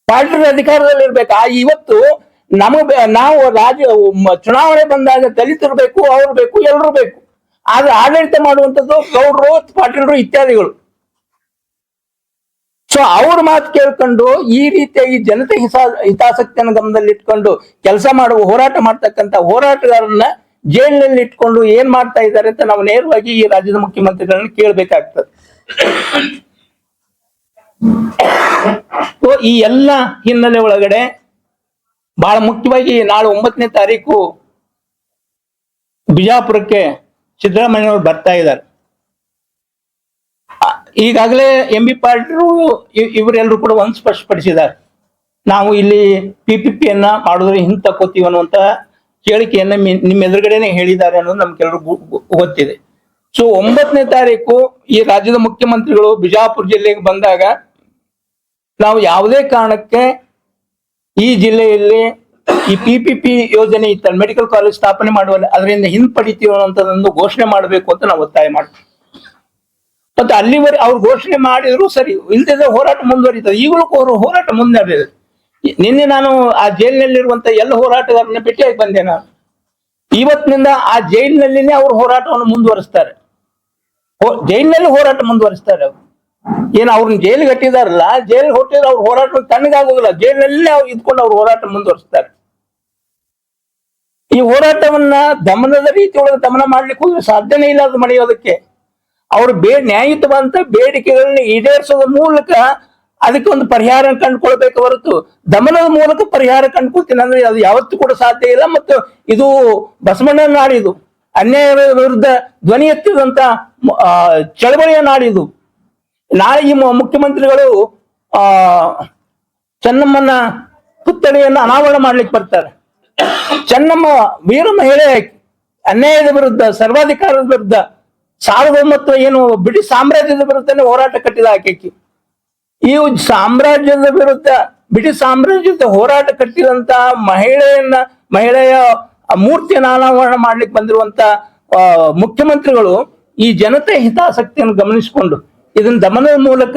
ಪಾರ್ಟಿ ಅಧಿಕಾರದಲ್ಲಿ ಇರ್ಬೇಕಾ? ಇವತ್ತು ನಾವು ಚುನಾವಣೆ ಬಂದಾಗ ದಲಿತರು ಬೇಕು, ಅವ್ರು ಬೇಕು, ಎಲ್ಲರೂ ಬೇಕು. ಆದ್ರೆ ಆಡಳಿತ ಮಾಡುವಂಥದ್ದು ಗೌಡ್ರು, ಪಾಟೀಲರು ಇತ್ಯಾದಿಗಳು. ಸೊ ಅವ್ರ ಮಾತು ಕೇಳ್ಕೊಂಡು ಈ ರೀತಿಯಾಗಿ ಜನತೆ ಹಿತಾಸಕ್ತಿಯನ್ನು ಗಮನದಲ್ಲಿಟ್ಕೊಂಡು ಕೆಲಸ ಮಾಡುವ ಹೋರಾಟ ಮಾಡ್ತಕ್ಕಂಥ ಹೋರಾಟಗಾರನ್ನ ಜೈಲಿನಲ್ಲಿ ಇಟ್ಕೊಂಡು ಏನ್ ಮಾಡ್ತಾ ಇದ್ದಾರೆ ಅಂತ ನಾವು ನೇರವಾಗಿ ಈ ರಾಜ್ಯದ ಮುಖ್ಯಮಂತ್ರಿಗಳನ್ನ ಕೇಳ್ಬೇಕಾಗ್ತದೆ. ಈ ಎಲ್ಲ ಹಿನ್ನೆಲೆ ಒಳಗಡೆ ಬಹಳ ಮುಖ್ಯವಾಗಿ ನಾಳೆ 9ನೇ ತಾರೀಕು ಬಿಜಾಪುರಕ್ಕೆ ಸಿದ್ದರಾಮಯ್ಯನವರು ಬರ್ತಾ ಇದ್ದಾರೆ. ಈಗಾಗಲೇ MB ಪಾಟೀಲ್ ಇವರೆಲ್ಲರೂ ಕೂಡ ಒಂದು ಸ್ಪಷ್ಟಪಡಿಸಿದ್ದಾರೆ, ನಾವು ಇಲ್ಲಿ PPPಯನ್ನ ಮಾಡಿದ್ರೆ ಹಿಂದೆ ತಕ್ಕೋತೀವಿ ಅನ್ನುವಂತ ಹೇಳಿಕೆಯನ್ನ ನಿಮ್ಮ ಎದುರುಗಡೆನೆ ಹೇಳಿದ್ದಾರೆ ಅನ್ನೋದು ನಮ್ಗೆಲ್ರಿಗೂ ಗೊತ್ತಿದೆ. ಸೊ 9ನೇ ತಾರೀಕು ಈ ರಾಜ್ಯದ ಮುಖ್ಯಮಂತ್ರಿಗಳು ಬಿಜಾಪುರ ಜಿಲ್ಲೆಗೆ ಬಂದಾಗ ನಾವು ಯಾವುದೇ ಕಾರಣಕ್ಕೆ ಈ ಜಿಲ್ಲೆಯಲ್ಲಿ ಈ PPP ಯೋಜನೆ ಇತ್ತಲ್ಲ, ಮೆಡಿಕಲ್ ಕಾಲೇಜ್ ಸ್ಥಾಪನೆ ಮಾಡುವಲ್ಲಿ ಅದರಿಂದ ಹಿಂಪಡಿತೀವಿ ಅನ್ನೋಂಥದ್ದೊಂದು ಘೋಷಣೆ ಮಾಡಬೇಕು ಅಂತ ನಾವು ಒತ್ತಾಯ ಮಾಡ್ತೀವಿ. ಮತ್ತೆ ಅಲ್ಲಿವರೆಗೆ ಅವ್ರು ಘೋಷಣೆ ಮಾಡಿದ್ರು ಸರಿ, ಇಲ್ದಿದ್ರೆ ಹೋರಾಟ ಮುಂದುವರಿತದೆ. ಈಗಲೂ ಹೋರಾಟ ಮುಂದುವರಿದೆ. ನಿನ್ನೆ ನಾನು ಆ ಜೈಲಿನಲ್ಲಿರುವಂತ ಎಲ್ಲ ಹೋರಾಟಗಾರನ್ನ ಭೇಟಿಯಾಗಿ ಬಂದೆ. ನಾನು ಇವತ್ತಿನಿಂದ ಆ ಜೈಲಿನಲ್ಲಿನೇ ಅವ್ರ ಹೋರಾಟವನ್ನು ಮುಂದುವರಿಸ್ತಾರೆ. ಜೈಲಿನಲ್ಲಿ ಹೋರಾಟ ಮುಂದುವರಿಸ್ತಾರೆ. ಅವ್ರು ಏನು ಅವ್ರನ್ನ ಜೈಲಿಗೆ ಕಟ್ಟಿದಾರಲ್ಲ, ಜೈಲಿಗೆ ಹೊಟ್ಟಿದ್ರೆ ಅವ್ರ ಹೋರಾಟ ತಣ್ಣಗಾಗೋದಿಲ್ಲ. ಜೈಲಿನಲ್ಲೇ ಇದ್ಕೊಂಡು ಅವ್ರ ಹೋರಾಟ ಮುಂದುವರಿಸ್ತಾರೆ. ಈ ಹೋರಾಟವನ್ನ ದಮನದ ರೀತಿ ಒಳಗೆ ದಮನ ಮಾಡ್ಲಿಕ್ಕೆ ಹೋದ್ರೆ ಸಾಧ್ಯನೇ ಇಲ್ಲ ಅದು ಮಣಿಯೋದಕ್ಕೆ. ಅವ್ರು ನ್ಯಾಯಯುತವಾದಂತ ಬೇಡಿಕೆಗಳನ್ನ ಈಡೇರಿಸೋದ್ರ ಮೂಲಕ ಅದಕ್ಕೆ ಒಂದು ಪರಿಹಾರ ಕಂಡುಕೊಳ್ಬೇಕು ಹೊರತು ದಮನದ ಮೂಲಕ ಪರಿಹಾರ ಕಂಡುಕೊಳ್ತೀನಿ ಅಂದ್ರೆ ಅದು ಯಾವತ್ತೂ ಕೂಡ ಸಾಧ್ಯ ಇಲ್ಲ. ಮತ್ತು ಇದು ಬಸವಣ್ಣನ ನಾಡಿದು, ಅನ್ಯಾಯದ ವಿರುದ್ಧ ಧ್ವನಿ ಎತ್ತಿದಂತ ಚಳವಳಿಯ ನಾಡಿದು. ನಾಳೆ ಈ ಮುಖ್ಯಮಂತ್ರಿಗಳು ಚೆನ್ನಮ್ಮನ ಪುತ್ಥಳಿಯನ್ನು ಅನಾವರಣ ಮಾಡ್ಲಿಕ್ಕೆ ಬರ್ತಾರೆ. ಚೆನ್ನಮ್ಮ ವೀರ ಮಹಿಳೆ, ಅನ್ಯಾಯದ ವಿರುದ್ಧ, ಸರ್ವಾಧಿಕಾರದ ವಿರುದ್ಧ, ಸಾರ್ವಭೌಮತ್ವ ಏನು ಬ್ರಿಟಿಷ್ ಸಾಮ್ರಾಜ್ಯದ ವಿರುದ್ಧನೇ ಹೋರಾಟ ಕಟ್ಟಿದ ಆಕೆಕಿ. ಈ ಸಾಮ್ರಾಜ್ಯದ ವಿರುದ್ಧ, ಬ್ರಿಟಿಷ್ ಸಾಮ್ರಾಜ್ಯದ ಹೋರಾಟ ಕಟ್ಟಿದಂತ ಮಹಿಳೆಯ ಮೂರ್ತಿಯನ್ನು ಅನಾವರಣ ಮಾಡ್ಲಿಕ್ಕೆ ಬಂದಿರುವಂತ ಮುಖ್ಯಮಂತ್ರಿಗಳು ಈ ಜನತೆ ಹಿತಾಸಕ್ತಿಯನ್ನು ಗಮನಿಸಿಕೊಂಡು ಇದನ್ನ ದಮನದ ಮೂಲಕ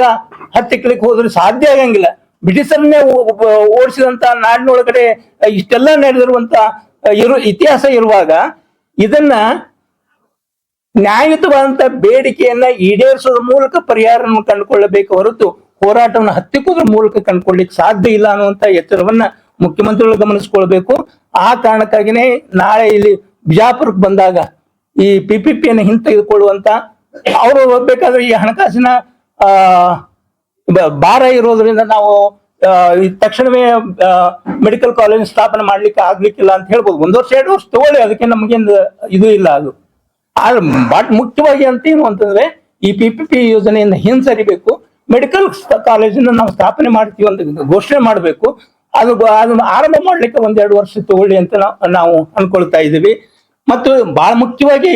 ಹತ್ತಿಕ್ಲಿಕ್ಕೆ ಹೋದ್ರೆ ಸಾಧ್ಯ ಆಗಂಗಿಲ್ಲ. ಬ್ರಿಟಿಷರನ್ನೇ ಓಡಿಸಿದಂತ ನಾಡಿನೊಳಗಡೆ ಇಷ್ಟೆಲ್ಲ ನಡೆದಿರುವಂತ ಇತಿಹಾಸ ಇರುವಾಗ ಇದನ್ನ ನ್ಯಾಯಯುತವಾದಂತ ಬೇಡಿಕೆಯನ್ನ ಈಡೇರಿಸೋದ್ರ ಮೂಲಕ ಪರಿಹಾರವನ್ನು ಕಂಡುಕೊಳ್ಳಬೇಕು ಹೊರತು ಹೋರಾಟವನ್ನು ಹತ್ತಿಕ್ಕೋದ್ರ ಮೂಲಕ ಕಂಡುಕೊಳ್ಳಿಕ್ಕೆ ಸಾಧ್ಯ ಇಲ್ಲ ಅನ್ನುವಂತ ಎಚ್ಚರವನ್ನ ಮುಖ್ಯಮಂತ್ರಿಗಳು ಗಮನಿಸ್ಕೊಳ್ಬೇಕು. ಆ ಕಾರಣಕ್ಕಾಗಿನೇ ನಾಳೆ ಇಲ್ಲಿ ಬಿಜಾಪುರಕ್ಕೆ ಬಂದಾಗ ಈ PPPಯನ್ನು ಹಿಂತೆಗೆದುಕೊಳ್ಳುವಂತ, ಅವರು ಬೇಕಾದ್ರೆ ಈ ಹಣಕಾಸಿನ ಭಾರ ಇರೋದ್ರಿಂದ ನಾವು ಈ ತಕ್ಷಣವೇ ಮೆಡಿಕಲ್ ಕಾಲೇಜ್ ಸ್ಥಾಪನೆ ಮಾಡ್ಲಿಕ್ಕೆ ಆಗ್ಲಿಕ್ಕಿಲ್ಲ ಅಂತ ಹೇಳ್ಬೋದು. 1 ವರ್ಷ 2 ವರ್ಷ ತಗೊಳ್ಳಿ, ಅದಕ್ಕೆ ನಮಗೇನು ಇದು ಇಲ್ಲ. ಅದು ಬಟ್ ಮುಖ್ಯವಾಗಿ ಅಂತ ಏನು ಅಂತಂದ್ರೆ ಈ PPP ಯೋಜನೆಯಿಂದ ಹಿಂಸರಿಬೇಕು, ಮೆಡಿಕಲ್ ಕಾಲೇಜನ್ನ ನಾವು ಸ್ಥಾಪನೆ ಮಾಡ್ತೀವಿ ಅಂತ ಘೋಷಣೆ ಮಾಡಬೇಕು. ಅದನ್ನ ಆರಂಭ ಮಾಡ್ಲಿಕ್ಕೆ 1-2 ವರ್ಷ ತಗೊಳ್ಳಿ ಅಂತ ನಾವು ಅನ್ಕೊಳ್ತಾ ಇದ್ದೀವಿ. ಮತ್ತು ಬಹಳ ಮುಖ್ಯವಾಗಿ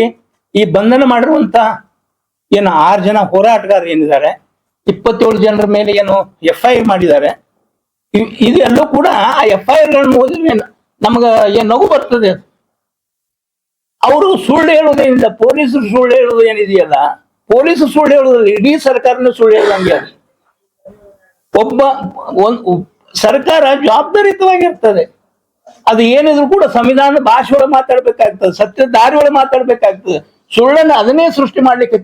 ಈ ಬಂಧನ ಮಾಡಿರುವಂತ ಏನು 6 ಜನ ಹೋರಾಟಗಾರರು ಏನಿದ್ದಾರೆ, 27 ಜನರ ಮೇಲೆ ಏನು FIR ಮಾಡಿದ್ದಾರೆ, ಇದೆಲ್ಲೂ ಕೂಡ ಆ FIR ಗಳನ್ನು ಓದಿದ್ರೆ ನಮ್ಗ ಏನ್ ನಗು ಬರ್ತದೆ. ಅವರು ಸುಳ್ಳು ಹೇಳುವುದೇನಿಲ್ಲ, ಪೊಲೀಸರು ಸುಳ್ಳು ಹೇಳುವುದು ಏನಿದೆಯಲ್ಲ, ಪೊಲೀಸರು ಸುಳ್ಳು ಹೇಳುವುದಿಲ್ಲ, ಇಡೀ ಸರ್ಕಾರನೇ ಸುಳ್ಳು ಹೇಳುವಂಗೆ. ಸರ್ಕಾರ ಜವಾಬ್ದಾರಿಯುತವಾಗಿರ್ತದೆ. ಅದು ಏನಿದ್ರು ಕೂಡ ಸಂವಿಧಾನದ ಭಾಷೆ ಒಳಗೆ ಮಾತಾಡ್ಬೇಕಾಗ್ತದೆ, ಸತ್ಯ ದಾರಿ ಒಳಗೆ ಮಾತಾಡ್ಬೇಕಾಗ್ತದೆ. ಸುಳ್ಳನ್ನು ಅದನ್ನೇ ಸೃಷ್ಟಿ ಮಾಡ್ಲಿಕ್ಕೆ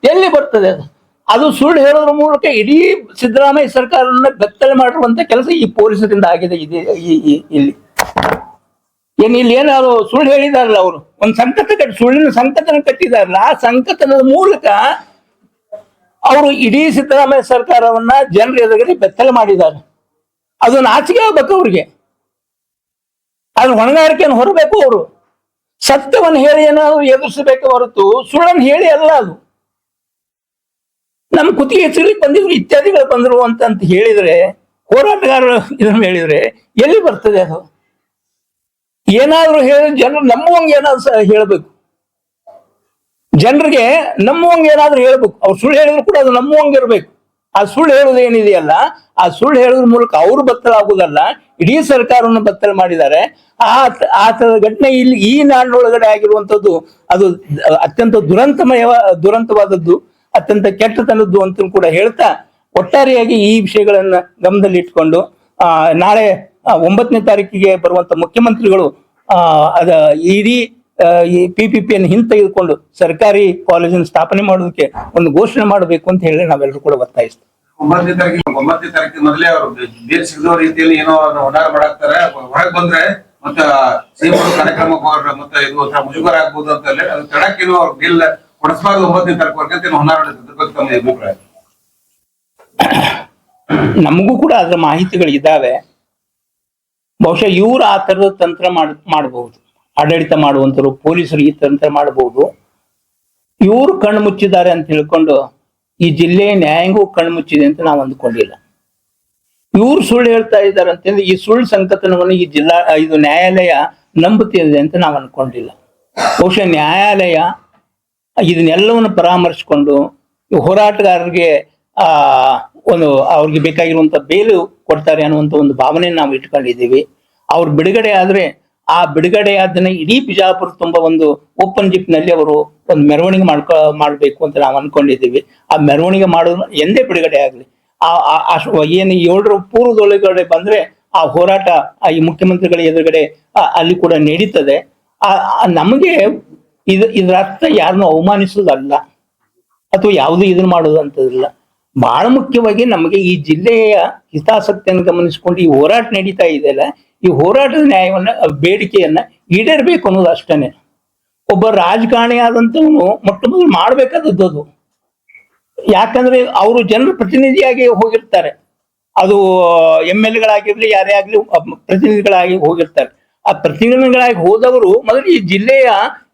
ಎಲ್ಲಿ ಬರ್ತದೆ ಅದು? ಅದು ಸುಳ್ಳು ಹೇಳೋದ್ರ ಮೂಲಕ ಇಡೀ ಸಿದ್ದರಾಮಯ್ಯ ಸರ್ಕಾರವನ್ನ ಬೆತ್ತಲೆ ಮಾಡಿರುವಂತ ಕೆಲಸ ಈ ಪೊಲೀಸರಿಂದ ಆಗಿದೆ. ಇಲ್ಲಿ ಇಲ್ಲಿ ಏನಾದ್ರು ಸುಳ್ಳು ಹೇಳಿದಾರಲ್ಲ, ಅವರು ಒಂದು ಸುಳ್ಳಿನ ಸಂಕಟನ ಕಟ್ಟಿದಾರಲ್ಲ, ಆ ಸಂಕಟನದ ಮೂಲಕ ಅವರು ಇಡೀ ಸಿದ್ದರಾಮಯ್ಯ ಸರ್ಕಾರವನ್ನ ಜನರ ಎದುರುಗಡೆ ಬೆತ್ತಲೆ ಮಾಡಿದ್ದಾರೆ. ಅದು ನಾಚಿಕೆ ಆಗ್ಬೇಕು ಅವ್ರಿಗೆ, ಅದ್ರ ಹೊಣೆಗಾರಿಕೆಯನ್ನು ಹೊರಬೇಕು. ಅವರು ಸತ್ಯವನ್ನು ಹೇಳಿ ಏನಾದ್ರು ಎದುರಿಸಬೇಕು ಹೊರತು ಸುಳ್ಳನ್ನು ಹೇಳಿ ಅಲ್ಲ. ಅದು ನಮ್ಮ ಕುತ್ತಿಗೆ ಹೆಚ್ಚಲಿಕ್ಕೆ ಬಂದಿದ್ರು, ಇತ್ಯಾದಿಗಳು ಬಂದ್ರು ಅಂತ ಹೇಳಿದ್ರೆ, ಹೋರಾಟಗಾರರು ಇದನ್ನು ಹೇಳಿದ್ರೆ ಎಲ್ಲಿ ಬರ್ತದೆ ಅದು? ಏನಾದ್ರು ಹೇಳಿ ಜನರು ನಂಬುವಂಗೆ ಏನಾದ್ರು ಹೇಳ್ಬೇಕು, ಜನರಿಗೆ ನಂಬುವಂಗೆ ಏನಾದ್ರು ಹೇಳ್ಬೇಕು. ಅವ್ರು ಸುಳ್ಳು ಹೇಳಿದ್ರು ಕೂಡ ಅದು ನಂಬುವಂಗೆ ಇರ್ಬೇಕು. ಆ ಸುಳ್ಳು ಹೇಳುದು ಏನಿದೆಯಲ್ಲ, ಆ ಸುಳ್ಳು ಹೇಳೋದ್ರ ಮೂಲಕ ಅವರು ಬತ್ತಲಾಗುವುದಲ್ಲ, ಇಡೀ ಸರ್ಕಾರವನ್ನು ಬತ್ತಲು ಮಾಡಿದ್ದಾರೆ. ಆ ತರದ ಘಟನೆ ಇಲ್ಲಿ ಈ ನಾಡಿನೊಳಗಡೆ ಆಗಿರುವಂತದ್ದು ಅದು ಅತ್ಯಂತ ದುರಂತವಾದದ್ದು, ಅತ್ಯಂತ ಕೆಟ್ಟತನದ್ದು ಅಂತ ಕೂಡ ಹೇಳ್ತಾ, ಒಟ್ಟಾರೆಯಾಗಿ ಈ ವಿಷಯಗಳನ್ನ ಗಮನದಲ್ಲಿ ಇಟ್ಕೊಂಡು ನಾಳೆ 9ನೇ ತಾರೀಕಿಗೆ ಬರುವಂತ ಮುಖ್ಯಮಂತ್ರಿಗಳು ಇಡೀ ಈ PPPಯನ್ನು ಹಿಂತೆಗೆದುಕೊಂಡು ಸರ್ಕಾರಿ ಕಾಲೇಜನ್ನು ಸ್ಥಾಪನೆ ಮಾಡೋದಕ್ಕೆ ಒಂದು ಘೋಷಣೆ ಮಾಡಬೇಕು ಅಂತ ಹೇಳಿ ನಾವೆಲ್ಲರೂ ಕೂಡ ಒತ್ತಾಯಿಸ್ತೀವಿ. 9ನೇ ತಾರೀಕಿಗೆ ಮೊದಲೇ ಅವರು ಬೇರೆ ಸಿಗದ ರೀತಿಯಲ್ಲಿ ಏನೋ ಹೊಣಾರ ಮಾಡಾಕ್ತಾರೆ. ಹೊರಗೆ ಬಂದ್ರೆ ಮತ್ತೆ ಸಿಎಂ ಕಾರ್ಯಕ್ರಮ ಮತ್ತೆ ಇದು ಮುಜುಗರ ಆಗ್ಬೋದು ಅಂತ ಹೇಳಿ ಅದು ತಡಕ್ಕೇನು ಅವ್ರ ಬಿಲ್ ಕೊಡಿಸಬಾರ್ದು 9ನೇ ತಾರೀಕು ಹೊಣಾರ ತಮ್ಮ ಅಭಿಪ್ರಾಯ. ನಮಗೂ ಕೂಡ ಅದರ ಮಾಹಿತಿಗಳು ಇದ್ದಾವೆ. ಬಹುಶಃ ಇವ್ರು ಆ ತರದ ತಂತ್ರ ಮಾಡಬಹುದು, ಆಡಳಿತ ಮಾಡುವಂತರು ಪೊಲೀಸರು ಈ ತಂತ್ರ ಮಾಡಬಹುದು. ಇವರು ಕಣ್ಣು ಮುಚ್ಚಿದ್ದಾರೆ ಅಂತ ಹೇಳ್ಕೊಂಡು ಈ ಜಿಲ್ಲೆಯ ನ್ಯಾಯಾಂಗವೂ ಕಣ್ಣು ಮುಚ್ಚಿದೆ ಅಂತ ನಾವು ಅಂದ್ಕೊಂಡಿಲ್ಲ. ಇವ್ರು ಸುಳ್ಳು ಹೇಳ್ತಾ ಇದ್ದಾರೆ ಅಂತಂದ್ರೆ ಈ ಸುಳ್ಳು ಸಂಕಥನವನ್ನು ಈ ಇದು ನ್ಯಾಯಾಲಯ ನಂಬುತ್ತಿದೆ ಅಂತ ನಾವು ಅನ್ಕೊಂಡಿಲ್ಲ. ಬಹುಶಃ ನ್ಯಾಯಾಲಯ ಇದನ್ನೆಲ್ಲವನ್ನು ಪರಾಮರ್ಶಿಕೊಂಡು ಹೋರಾಟಗಾರರಿಗೆ ಅವ್ರಿಗೆ ಬೇಕಾಗಿರುವಂತ ಬೇಲು ಕೊಡ್ತಾರೆ ಅನ್ನುವಂತ ಒಂದು ಭಾವನೆ ನಾವು ಇಟ್ಕೊಂಡಿದ್ದೀವಿ. ಅವ್ರು ಬಿಡುಗಡೆ ಆದ್ರೆ ಆ ಬಿಡುಗಡೆ ಆದನ್ನ ಇಡೀ ಬಿಜಾಪುರ ತುಂಬಾ ಒಂದು ಓಪನ್ ಜಿಪ್ ನಲ್ಲಿ ಅವರು ಒಂದು ಮೆರವಣಿಗೆ ಮಾಡ್ಬೇಕು ಅಂತ ನಾವು ಅನ್ಕೊಂಡಿದ್ದೀವಿ. ಆ ಮೆರವಣಿಗೆ ಮಾಡೋದು ಎಂದೇ ಬಿಡುಗಡೆ ಆಗ್ಲಿ, ಏನು 7ರ ಪೂರ್ವದೊಳಗಡೆ ಬಂದ್ರೆ ಆ ಹೋರಾಟ ಈ ಮುಖ್ಯಮಂತ್ರಿಗಳ ಎದುರುಗಡೆ ಅಲ್ಲಿ ಕೂಡ ನಡೀತದೆ. ನಮಗೆ ಇದ್ರ ಅರ್ಥ ಯಾರನ್ನು ಅವಮಾನಿಸೋದಲ್ಲ ಅಥವಾ ಯಾವುದು ಇದನ್ನ ಮಾಡೋದು ಅಂತದಿಲ್ಲ. ಬಹಳ ಮುಖ್ಯವಾಗಿ ನಮಗೆ ಈ ಜಿಲ್ಲೆಯ ಹಿತಾಸಕ್ತಿಯನ್ನು ಗಮನಿಸಿಕೊಂಡು ಈ ಹೋರಾಟ ನಡೀತಾ ಇದೆಯಲ್ಲ, ಈ ಹೋರಾಟದ ನ್ಯಾಯವನ್ನ ಬೇಡಿಕೆಯನ್ನ ಈಡೇರ್ಬೇಕು ಅನ್ನೋದು ಅಷ್ಟೇನೆ. ಒಬ್ಬ ರಾಜಕಾರಣಿ ಆದಂತವನು ಮೊಟ್ಟ ಮೊದಲು ಮಾಡ್ಬೇಕಾದದ್ದು ಅದು. ಯಾಕಂದ್ರೆ ಅವರು ಜನರ ಪ್ರತಿನಿಧಿಯಾಗಿ ಹೋಗಿರ್ತಾರೆ, ಅದು MLA-ಗಳಾಗಿರ್ಲಿ ಯಾರೇ ಆಗ್ಲಿ ಪ್ರತಿನಿಧಿಗಳಾಗಿ ಹೋಗಿರ್ತಾರೆ. ಆ ಪ್ರತಿನಿಧಿಗಳಾಗಿ ಹೋದವರು ಮೊದಲು ಈ ಜಿಲ್ಲೆಯ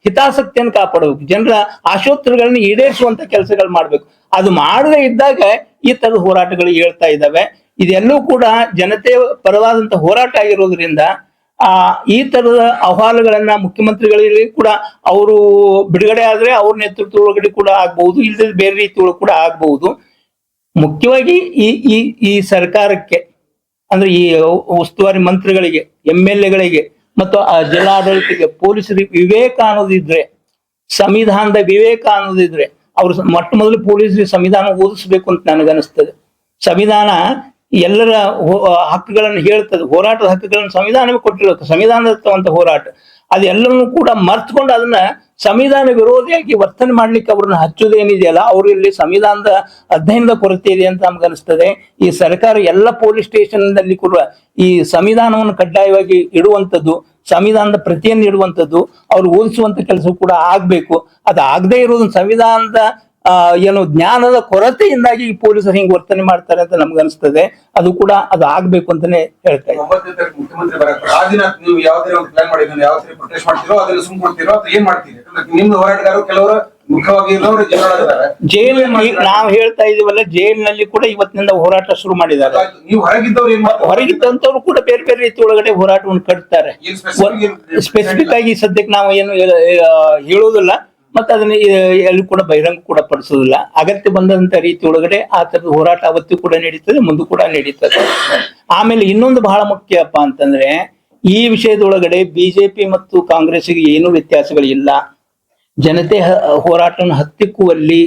ಹಿತಾಸಕ್ತಿಯನ್ನು ಕಾಪಾಡಬೇಕು, ಜನರ ಆಶೋತ್ತರಗಳನ್ನ ಈಡೇರಿಸುವಂತ ಕೆಲಸಗಳು ಮಾಡ್ಬೇಕು. ಅದು ಮಾಡದೇ ಇದ್ದಾಗ ಈ ತರದ ಹೋರಾಟಗಳು ಹೇಳ್ತಾ ಇದ್ದಾವೆ. ಇದೆಲ್ಲೂ ಕೂಡ ಜನತೆಯ ಪರವಾದಂತ ಹೋರಾಟ ಆಗಿರೋದ್ರಿಂದ ಈ ತರದ ಅಹವಾಲುಗಳನ್ನ ಮುಖ್ಯಮಂತ್ರಿಗಳಲ್ಲಿ ಕೂಡ ಅವರು ಬಿಡುಗಡೆ ಆದ್ರೆ ಅವ್ರ ನೇತೃತ್ವ ಒಳಗಡೆ ಕೂಡ ಆಗ್ಬಹುದು, ಇಲ್ಲದ ಬೇರೆ ರೀತಿ ಒಳಗೆ ಕೂಡ ಆಗ್ಬಹುದು. ಮುಖ್ಯವಾಗಿ ಈ ಸರ್ಕಾರಕ್ಕೆ ಅಂದ್ರೆ ಈ ಉಸ್ತುವಾರಿ ಮಂತ್ರಿಗಳಿಗೆ, MLA-ಗಳಿಗೆ ಮತ್ತು ಆ ಜಿಲ್ಲಾಡಳಿತಕ್ಕೆ ಪೊಲೀಸರಿಗೆ ವಿವೇಕ ಅನ್ನೋದಿದ್ರೆ, ಸಂವಿಧಾನದ ವಿವೇಕ ಅನ್ನೋದಿದ್ರೆ ಅವ್ರು ಮೊಟ್ಟ ಮೊದಲು ಪೊಲೀಸರಿಗೆ ಸಂವಿಧಾನ ಓದಿಸ್ಬೇಕು ಅಂತ ನನಗನ್ನಿಸ್ತದೆ. ಸಂವಿಧಾನ ಎಲ್ಲರ ಹಕ್ಕುಗಳನ್ನು ಹೇಳ್ತದೆ, ಹೋರಾಟದ ಹಕ್ಕುಗಳನ್ನು ಸಂವಿಧಾನವೇ ಕೊಟ್ಟಿರುತ್ತೆ, ಸಂವಿಧಾನದತ್ತ ಹೋರಾಟ. ಅದೆಲ್ಲವನ್ನೂ ಕೂಡ ಮರ್ತ್ಕೊಂಡು ಅದನ್ನ ಸಂವಿಧಾನ ವಿರೋಧಿಯಾಗಿ ವರ್ತನೆ ಮಾಡ್ಲಿಕ್ಕೆ ಅವ್ರನ್ನ ಹಚ್ಚೋದೇನಿದೆಯಲ್ಲ, ಅವರಲ್ಲಿ ಸಂವಿಧಾನದ ಅಧ್ಯಯನದ ಕೊರತೆ ಇದೆ ಅಂತ ನಮ್ಗೆ ಅನಿಸ್ತದೆ. ಈ ಸರ್ಕಾರ ಎಲ್ಲ ಪೊಲೀಸ್ ಸ್ಟೇಷನ್ ನಲ್ಲಿ ಕೂಡ ಈ ಸಂವಿಧಾನವನ್ನು ಕಡ್ಡಾಯವಾಗಿ ಇಡುವಂಥದ್ದು, ಸಂವಿಧಾನದ ಪ್ರತಿಯನ್ನು ಇಡುವಂಥದ್ದು, ಅವ್ರು ಓದಿಸುವಂತ ಕೆಲಸ ಕೂಡ ಆಗ್ಬೇಕು. ಅದು ಆಗದೆ ಇರೋದನ್ನ ಸಂವಿಧಾನದ ಏನು ಜ್ಞಾನದ ಕೊರತೆಯಿಂದಾಗಿ ಈ ಪೊಲೀಸರು ಹಿಂಗ್ ವರ್ತನೆ ಮಾಡ್ತಾರೆ ಅಂತ ನಮ್ಗೆ ಅನಿಸ್ತದೆ. ಅದು ಕೂಡ ಅದು ಆಗ್ಬೇಕು ಅಂತಾನೆ ಹೇಳ್ತಾ ಇದ್ದೀನಿ. 9ನೇ ತಾರೀಕು ಮುಖ್ಯಮಂತ್ರಿ ಬರಕ್ಕೆ ಆ ದಿನ ನೀವು ಯಾವ್ದೇ ಒಂದು ಪ್ಲಾನ್ ಮಾಡಿದ್ರೆ ಯಾವ ತರ ಪ್ರೊಟೆಸ್ಟ್ ಮಾಡ್ತೀರೋ ಅದನ್ನ ಸುಮ್ ಕೊಡ್ತೀರೋ ಅಥವಾ ಏನ್ ಮಾಡ್ತೀರಿ? ಯಾಕಂದ್ರೆ ನಿಮ್ಮ ಹೋರಾಟಗಾರರು ಕೆಲವರು ಮುಖ್ಯವಾಗಿ ಇರೋರು ಜನರಾಗಿದ್ದಾರೆ. ಜೈಲಿನಲ್ಲಿ ನಾವು ಹೇಳ್ತಾ ಇದೀವಲ್ಲ, ಜೈಲಿನಲ್ಲಿ ಕೂಡ ಇವತ್ತಿನಿಂದ ಹೋರಾಟ ಶುರು ಮಾಡಿದ್ದಾರೆ. ನೀವು ಹೊರಗಿದ್ದವ್ರು ಏನ್ ಮಾಡ್ತಾರೆ? ಹೊರಗಿದ್ದಂತವ್ರು ಕೂಡ ಬೇರೆ ಬೇರೆ ರೀತಿ ಒಳಗಡೆ ಹೋರಾಟವನ್ನು ಕಟ್ತಾರೆ. ಸ್ಪೆಸಿಫಿಕ್ ಆಗಿ ಸದ್ಯಕ್ಕೆ ನಾವು ಏನು ಹೇಳುವುದಿಲ್ಲ, ಮತ್ತೆ ಅದನ್ನ ಎಲ್ಲಿ ಕೂಡ ಬಹಿರಂಗ ಕೂಡ ಪಡಿಸೋದಿಲ್ಲ. ಅಗತ್ಯ ಬಂದಂತ ರೀತಿ ಒಳಗಡೆ ಆ ತರದ ಹೋರಾಟ ಅವತ್ತು ಕೂಡ ನಡೀತದೆ, ಮುಂದೆ ಕೂಡ ನಡೀತದೆ. ಆಮೇಲೆ ಇನ್ನೊಂದು ಬಹಳ ಮುಖ್ಯಪ್ಪ ಅಂತಂದ್ರೆ, ಈ ವಿಷಯದೊಳಗಡೆ ಬಿಜೆಪಿ ಮತ್ತು ಕಾಂಗ್ರೆಸ್ಗೆ ಏನು ವ್ಯತ್ಯಾಸಗಳಿಲ್ಲ. ಜನತೆ ಹೋರಾಟವನ್ನು ಹತ್ತಿಕ್ಕುವಲ್ಲಿ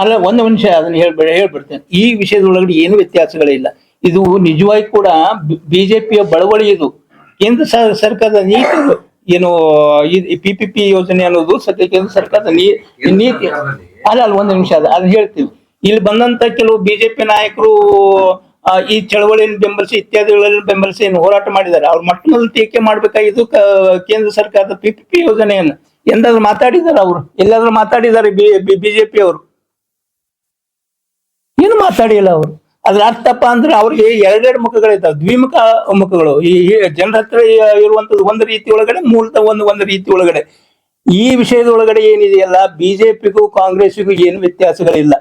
ಅಲ್ಲ, ಒಂದು ನಿಮಿಷ ಅದನ್ನ ಹೇಳ್ಬಿಡ್ತೇನೆ. ಈ ವಿಷಯದೊಳಗಡೆ ಏನು ವ್ಯತ್ಯಾಸಗಳಿಲ್ಲ. ಇದು ನಿಜವಾಗಿ ಕೂಡ ಬಿಜೆಪಿಯ ಬಳವಳಿ. ಇದು ಕೇಂದ್ರ ಸರ್ಕಾರದ ನೀತಿ ಏನು PPP ಯೋಜನೆ ಅನ್ನೋದು ಸದ್ಯ ಕೇಂದ್ರ ಸರ್ಕಾರದ ನೀತಿ ಅಲ್ಲ. ಒಂದು ನಿಮಿಷ ಅದನ್ನ ಹೇಳ್ತೀವಿ. ಇಲ್ಲಿ ಬಂದಂತ ಕೆಲವು ಬಿಜೆಪಿ ನಾಯಕರು ಈ ಚಳವಳಿಯನ್ನು ಬೆಂಬಲಿಸಿ ಇತ್ಯಾದಿಗಳನ್ನು ಬೆಂಬಲಿಸಿ ಏನು ಹೋರಾಟ ಮಾಡಿದ್ದಾರೆ. ಅವ್ರು ಮೊಟ್ಟ ಮೊದಲು ಟೀಕೆ ಮಾಡ್ಬೇಕಾಗಿದ್ದು ಕೇಂದ್ರ ಸರ್ಕಾರದ PPP ಯೋಜನೆಯನ್ನು. ಎಂದಾದ್ರೂ ಮಾತಾಡಿದಾರೆ ಅವರು? ಎಲ್ಲಾದ್ರೂ ಮಾತಾಡಿದ್ದಾರೆ ಬಿಜೆಪಿ ಅವರು? ಏನು ಮಾತಾಡಿಲ್ಲ ಅವರು. ಅದ್ರ ಅರ್ಥಪ್ಪ ಅಂದ್ರೆ ಅವ್ರಿಗೆ ಎರಡೆರಡು ಮುಖಗಳಿದ್ದಾವೆ, ದ್ವಿಮುಖ ಮುಖಗಳು. ಈ ಜನರ ಹತ್ರ ಇರುವಂತದ್ದು ಒಂದು ರೀತಿ ಒಳಗಡೆ, ಮೂಲತಃ ಒಂದು ರೀತಿ ಒಳಗಡೆ. ಈ ವಿಷಯದ ಒಳಗಡೆ ಏನಿದೆಯಲ್ಲ, ಬಿಜೆಪಿಗೂ ಕಾಂಗ್ರೆಸ್ಸಿಗೂ ಏನು ವ್ಯತ್ಯಾಸಗಳಿಲ್ಲ.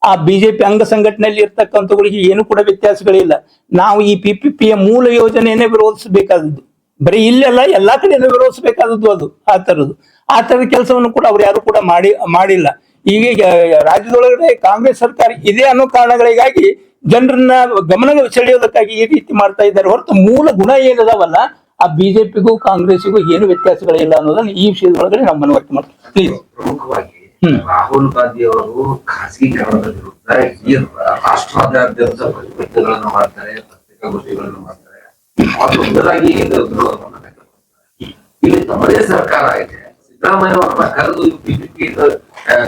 ಆ ಬಿಜೆಪಿ ಅಂಗ ಸಂಘಟನೆಯಲ್ಲಿ ಇರ್ತಕ್ಕಂಥಗಳಿಗೆ ಏನು ಕೂಡ ವ್ಯತ್ಯಾಸಗಳಿಲ್ಲ. ನಾವು ಈ PPPಯ ಮೂಲ ಯೋಜನೆಯನ್ನೇ ವಿರೋಧಿಸಬೇಕಾದದ್ದು. ಬರೀ ಇಲ್ಲೆಲ್ಲ ಎಲ್ಲಾ ಕಡೆಯನ್ನು ವಿರೋಧಿಸಬೇಕಾದದ್ದು. ಅದು ಆ ತರದ ಕೆಲಸವನ್ನು ಕೂಡ ಅವ್ರು ಯಾರು ಕೂಡ ಮಾಡಿಲ್ಲ. ಈಗ ರಾಜ್ಯದೊಳಗಡೆ ಕಾಂಗ್ರೆಸ್ ಸರ್ಕಾರ ಇದೆ ಅನ್ನೋ ಕಾರಣಗಳಿಗಾಗಿ ಜನರನ್ನ ಗಮನ ಸೆಳೆಯೋದಕ್ಕಾಗಿ ಈ ರೀತಿ ಮಾಡ್ತಾ ಇದ್ದಾರೆ ಹೊರತು ಮೂಲ ಗುಣ ಏನಿದಾವಲ್ಲ, ಆ ಬಿಜೆಪಿಗೂ ಕಾಂಗ್ರೆಸ್ಸಿಗೂ ಏನು ವ್ಯತ್ಯಾಸಗಳಿಲ್ಲ ಅನ್ನೋದನ್ನ ಈ ವಿಷಯದೊಳಗಡೆ ನಾವು ಮನವರಿಕೆ ಮಾಡ್ತೀವಿ. ಪ್ಲೀಸ್. ಪ್ರಮುಖವಾಗಿ ರಾಹುಲ್ ಗಾಂಧಿ ಅವರು ಖಾಸಗೀಕರಣದ ವಿರುದ್ಧ ಈ ರಾಷ್ಟ್ರಾದ್ಯಂತ ಪ್ರತಿಭಟನೆಗಳನ್ನು ಮಾಡ್ತಾರೆ, ಪತ್ರಿಕಾಗೋಷ್ಠಿಗಳನ್ನು ಮಾಡ್ತಾರೆ. ದೊಡ್ಡದಾಗಿ ಇಲ್ಲಿ ತಮ್ಮದೇ ಸರ್ಕಾರ ಇದೆ. ಸಿದ್ದರಾಮಯ್ಯ ಅವರನ್ನ ಕರೆದು PPP